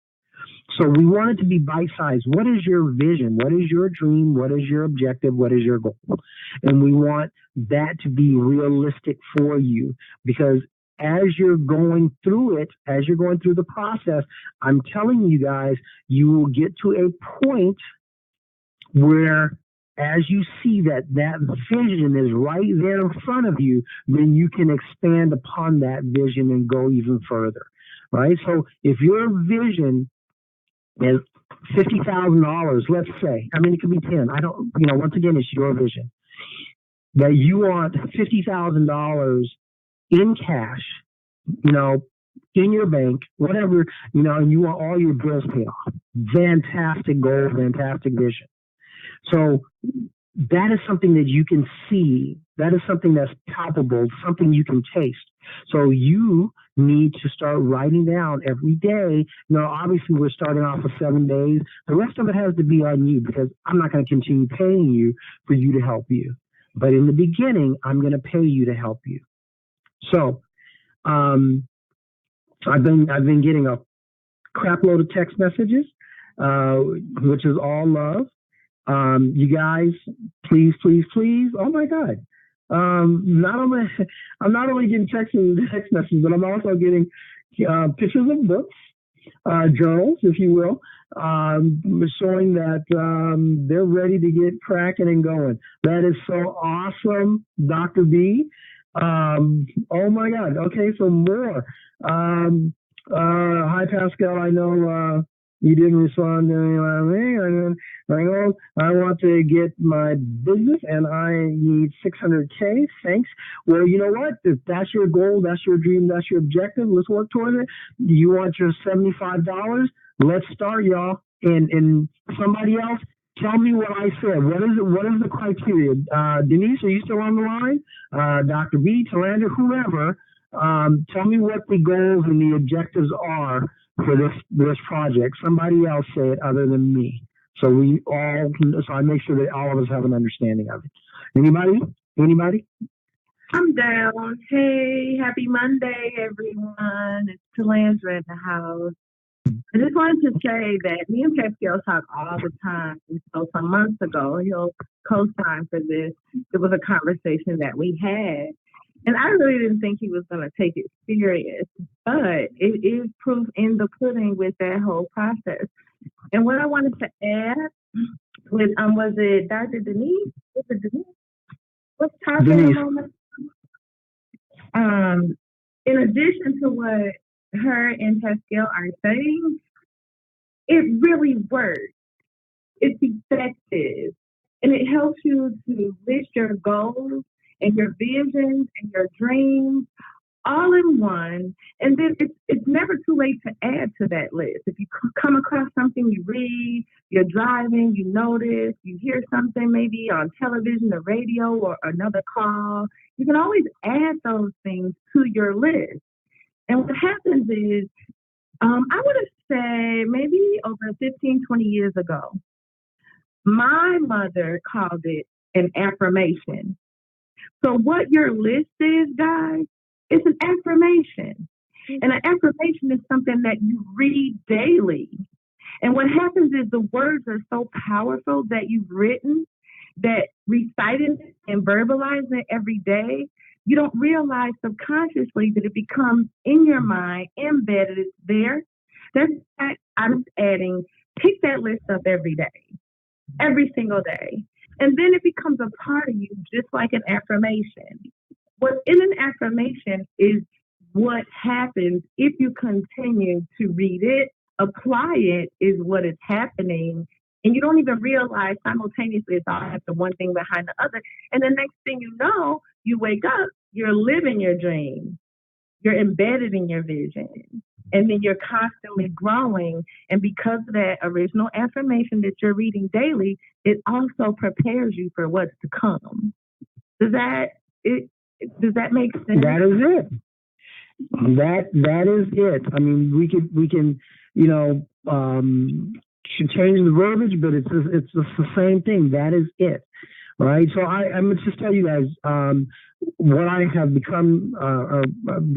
So we want it to be bite-sized. What is your vision? What is your dream? What is your objective? What is your goal? And we want that to be realistic for you, because as you're going through it, as you're going through the process, I'm telling you guys, you will get to a point where as you see that vision is right there in front of you, then you can expand upon that vision and go even further, right? So if your vision is $50,000, let's say, I mean, it could be 10. I don't, once again, it's your vision that you want $50,000 in cash, in your bank, whatever, and you want all your bills paid off. Fantastic goal, fantastic vision. So that is something that you can see. That is something that's palpable, something you can taste. So you need to start writing down every day. Obviously we're starting off with 7 days. The rest of it has to be on you because I'm not going to continue paying you for you to help you. But in the beginning, I'm going to pay you to help you. So, I've been getting a crap load of text messages, which is all love. You guys, please. Oh my God. I'm not only getting text messages, but I'm also getting pictures of books, journals, if you will, showing that they're ready to get cracking and going. That is so awesome, Dr. B. Oh my God. Okay, so more. Hi, Pascal. I know you didn't respond to anything. I want to get my business and I need 600K. Thanks. Well, you know what? If that's your goal, that's your dream, that's your objective, let's work towards it. You want your $75? Let's start, y'all. And somebody else, tell me what I said. What is the criteria? Denise, are you still on the line? Dr. B, Talandra, whoever, tell me what the goals and the objectives are for this project. Somebody else say it other than me. So I make sure that all of us have an understanding of it. Anybody? I'm down. Hey, happy Monday, everyone. It's Talandra in the house. I just wanted to say that me and Pascal talk all the time. So some months ago, he'll co-sign for this. It was a conversation that we had. And I really didn't think he was going to take it serious. But it is proof in the pudding with that whole process. And what I wanted to add was it Dr. Denise? Was it Denise? Let's talk in a moment. In addition to what her and Pascal are saying, it really works. It's effective. And it helps you to list your goals and your visions and your dreams all in one. And then it's never too late to add to that list. If you come across something, you read, you're driving, you notice, you hear something maybe on television or radio or another call, you can always add those things to your list. And what happens is, I would have said maybe over 15, 20 years ago, my mother called it an affirmation. So what your list is, guys, it's an affirmation. And an affirmation is something that you read daily. And what happens is the words are so powerful that you've written that reciting it and verbalizing it every day, you don't realize subconsciously that it becomes in your mind, embedded, it's there. That's why I'm adding, pick that list up every day, every single day. And then it becomes a part of you, just like an affirmation. What's in an affirmation is what happens if you continue to read it, apply it is what is happening. And you don't even realize simultaneously it's all the one thing behind the other. And the next thing you know, you wake up, you're living your dream. You're embedded in your vision. And then you're constantly growing. And because of that original affirmation that you're reading daily, it also prepares you for what's to come. Does that make sense? That is it. That is it. I mean, we can should change the verbiage, but it's the same thing. That is it, right? So I'm gonna just tell you guys what I have become or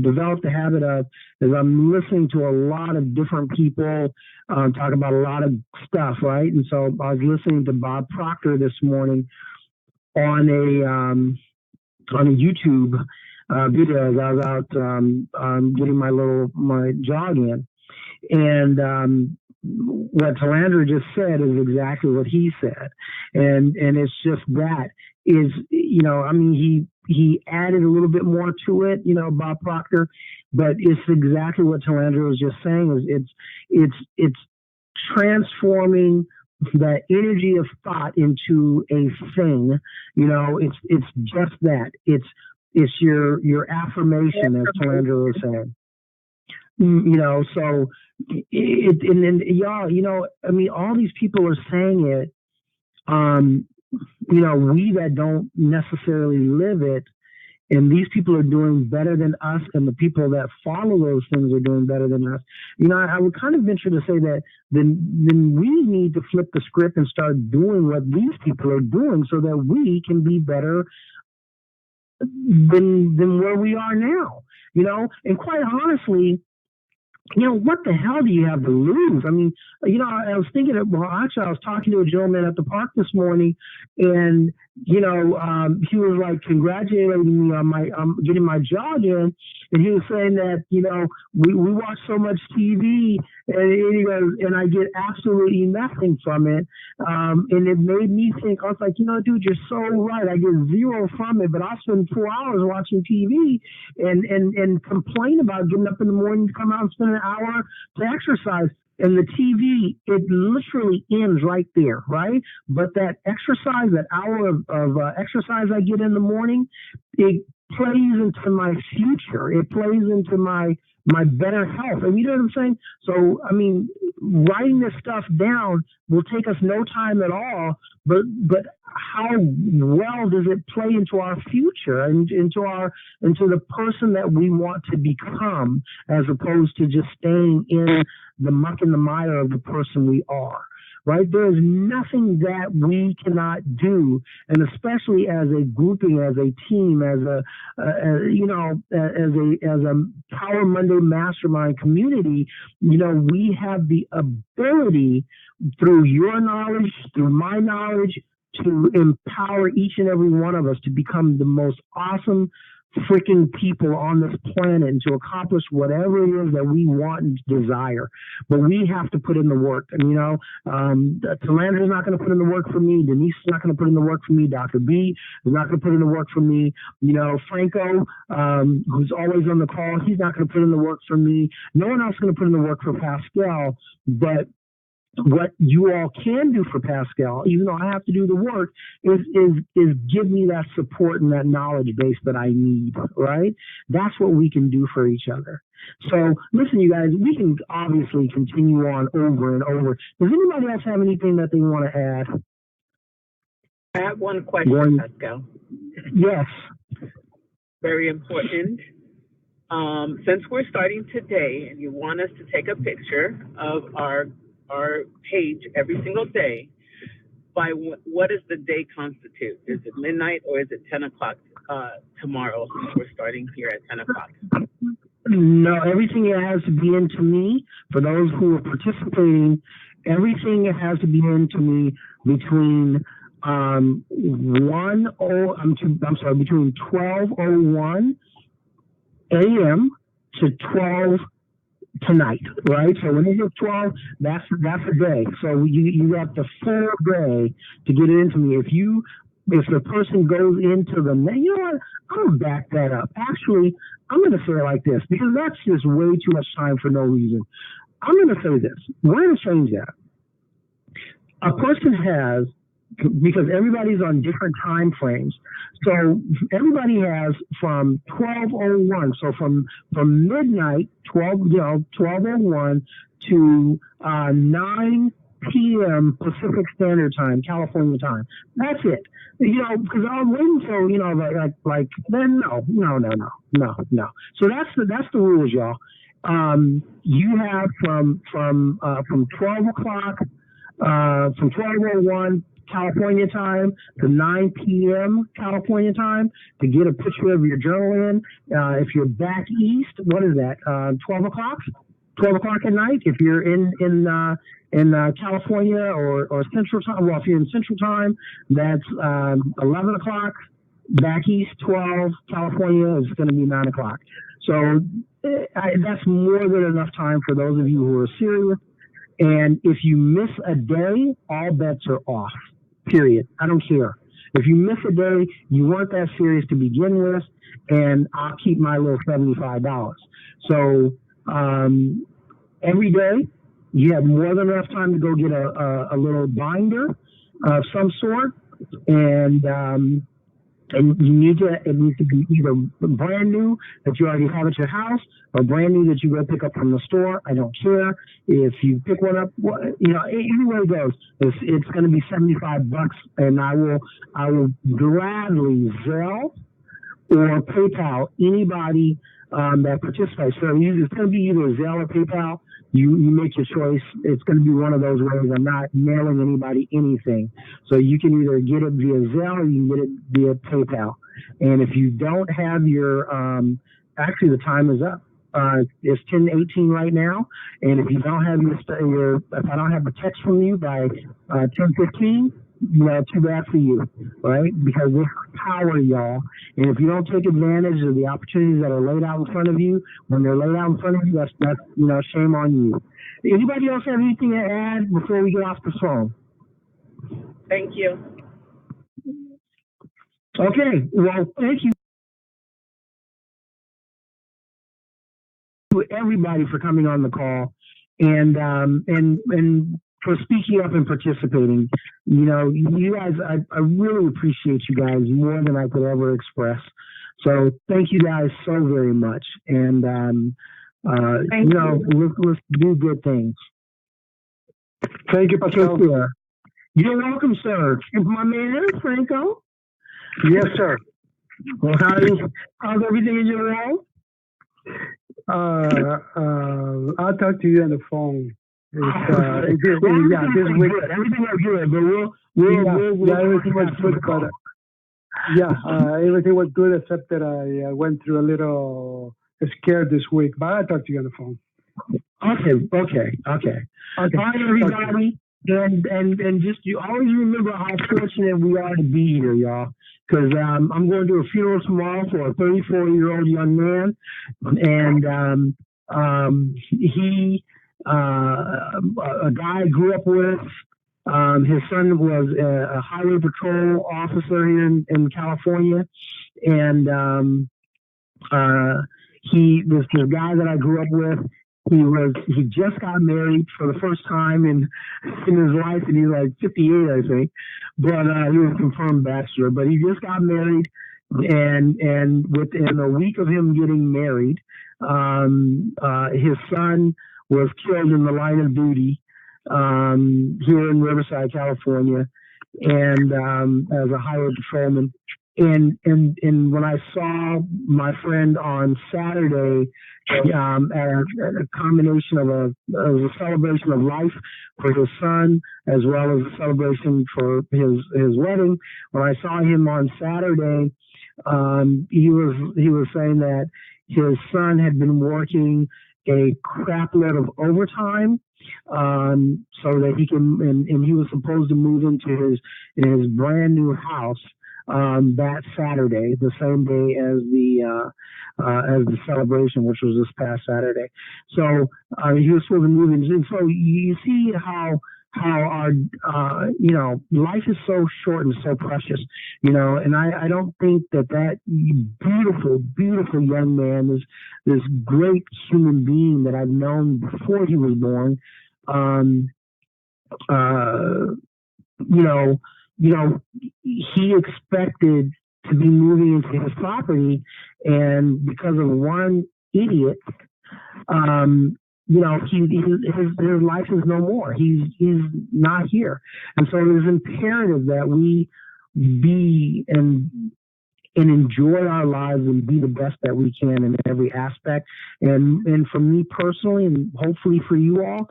developed a habit of is I'm listening to a lot of different people talk about a lot of stuff, right? And so I was listening to Bob Proctor this morning on a YouTube video as I was out getting my jog in, and what Talandra just said is exactly what he said, and it's just that is, I mean, he added a little bit more to it, Bob Proctor, but it's exactly what Talandra was just saying. Is it's transforming that energy of thought into a thing. It's just that. It's your affirmation, as Talandra was saying. So and then y'all, I mean, all these people are saying it. We that don't necessarily live it, and these people are doing better than us, and the people that follow those things are doing better than us. I would kind of venture to say that then we need to flip the script and start doing what these people are doing, so that we can be better than where we are now. And quite honestly, what the hell do you have to lose? I mean, I was thinking actually, I was talking to a gentleman at the park this morning, and, he was like congratulating me on getting my jog in. And he was saying that, we watch so much TV, and he goes, and I get absolutely nothing from it. And it made me think, I was like, dude, you're so right. I get zero from it, but I'll spend 4 hours watching TV and complain about getting up in the morning to come out and spend an hour to exercise. And the TV, it literally ends right there, right? But that exercise, that hour of exercise I get in the morning, it plays into my future. It plays into my better health. And you know what I'm saying? So, I mean, writing this stuff down will take us no time at all, but how well does it play into our future and into the person that we want to become, as opposed to just staying in the muck and the mire of the person we are? Right? There is nothing that we cannot do, and especially as a grouping, as a team, as a Power Monday Mastermind community. We have the ability, through your knowledge, through my knowledge, to empower each and every one of us to become the most awesome freaking people on this planet, and to accomplish whatever it is that we want and desire. But we have to put in the work. And, Talandra's not going to put in the work for me. Denise is not going to put in the work for me. Dr. B is not going to put in the work for me. Franco, who's always on the call, he's not going to put in the work for me. No one else is going to put in the work for Pascal. But what you all can do for Pascal, even though I have to do the work, is give me that support and that knowledge base that I need, right? That's what we can do for each other. So listen, you guys, we can obviously continue on over and over. Does anybody else have anything that they want to add? I have one question, Pascal. Yes. Very important. Since we're starting today and you want us to take a picture of our page every single day, by what does the day constitute? Is it midnight or is it 10 o'clock tomorrow, since we're starting here at 10 o'clock? No, everything has to be into me. For those who are participating, everything has to be into me between between 12:01 a.m. to 12 tonight, right? So when you get 12, that's a day. So you got the full day to get it into me. If the person goes into the, you know what? I'm gonna back that up. Actually, I'm gonna say it like this, because that's just way too much time for no reason. I'm gonna say this. We're gonna change that. A person has, because everybody's on different time frames. So everybody has from 12:01, so from midnight, 12:01 to 9 p.m. Pacific Standard Time, California time. That's it. Because I was waiting till, then no. So that's the rules, y'all. You have from 12 o'clock, from 12:01 California time to 9 p.m. California time to get a picture of your journal in. If you're back east, what is that? 12 o'clock? 12 o'clock at night. If you're in California or Central Time, well, if you're in Central Time, that's 11 o'clock. Back east, 12. California is going to be 9 o'clock. So that's more than enough time for those of you who are serious. And if you miss a day, all bets are off. Period. I don't care. If you miss a day, you weren't that serious to begin with, and I'll keep my little $75. So every day, you have more than enough time to go get a little binder of some sort, and you need to, it needs to be either brand new that you already have at your house or brand new that you go pick up from the store. I don't care. If you pick one up, anywhere it goes, it's going to be $75, and I will gladly Zelle or PayPal anybody that participates. So it's going to be either Zelle or PayPal. You make your choice. It's going to be one of those ways. I'm not mailing anybody anything. So you can either get it via Zelle or you can get it via PayPal. And if you don't have your, actually the time is up. It's 10:18 right now. And if you don't have if I don't have a text from you by 10:15, too bad for you, right? Because this is power, y'all. And if you don't take advantage of the opportunities that are laid out in front of you, when they're laid out in front of you, that's shame on you. Anybody else have anything to add before we get off the phone? Thank you. Okay. Well, thank you to everybody for coming on the call, and for speaking up and participating. You guys, I really appreciate you guys more than I could ever express. So thank you guys so very much. And, let's do good things. Thank you, Pastor. You're welcome, sir. My man, Franco. Yes, sir. Well, how's everything in your world? I'll talk to you on the phone. This week. Everything was good, but everything was good, but everything was good except that I went through a little scared this week. But I'll talk to you on the phone. Okay. Bye, everybody. And just you always remember how fortunate we are to be here, y'all. Because I'm going to a funeral tomorrow for a 34-year-old young man, and he. A guy I grew up with. His son was a highway patrol officer here in California, and this guy that I grew up with. He just got married for the first time in his life, and he's like 58, I think. But he was a confirmed bachelor. But he just got married, and within a week of him getting married, his son was killed in the line of duty here in Riverside, California, and as a highway patrolman. And when I saw my friend on Saturday at a combination of a celebration of life for his son as well as a celebration for his wedding, when I saw him on Saturday, he was saying that his son had been working a crap load of overtime, so that he can, and he was supposed to move into his brand new house that Saturday, the same day as the celebration, which was this past Saturday. So he was supposed to move in. And so you see how our life is so short and so precious, and I don't think that beautiful young man, is this great human being that I've known before he was born, he expected to be moving into his property, and because of one idiot, his life is no more. He's not here, and so it is imperative that we be and enjoy our lives and be the best that we can in every aspect. And for me personally, and hopefully for you all,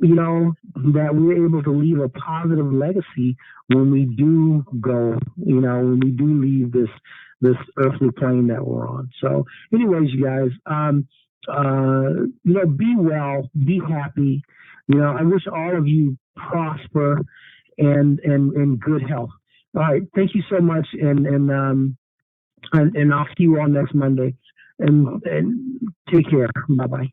that we're able to leave a positive legacy when we do go, when we do leave this earthly plane that we're on. So anyways, you guys, be well, be happy. I wish all of you prosper and good health. All right. Thank you so much. And I'll see you all next Monday, and take care. Bye-bye.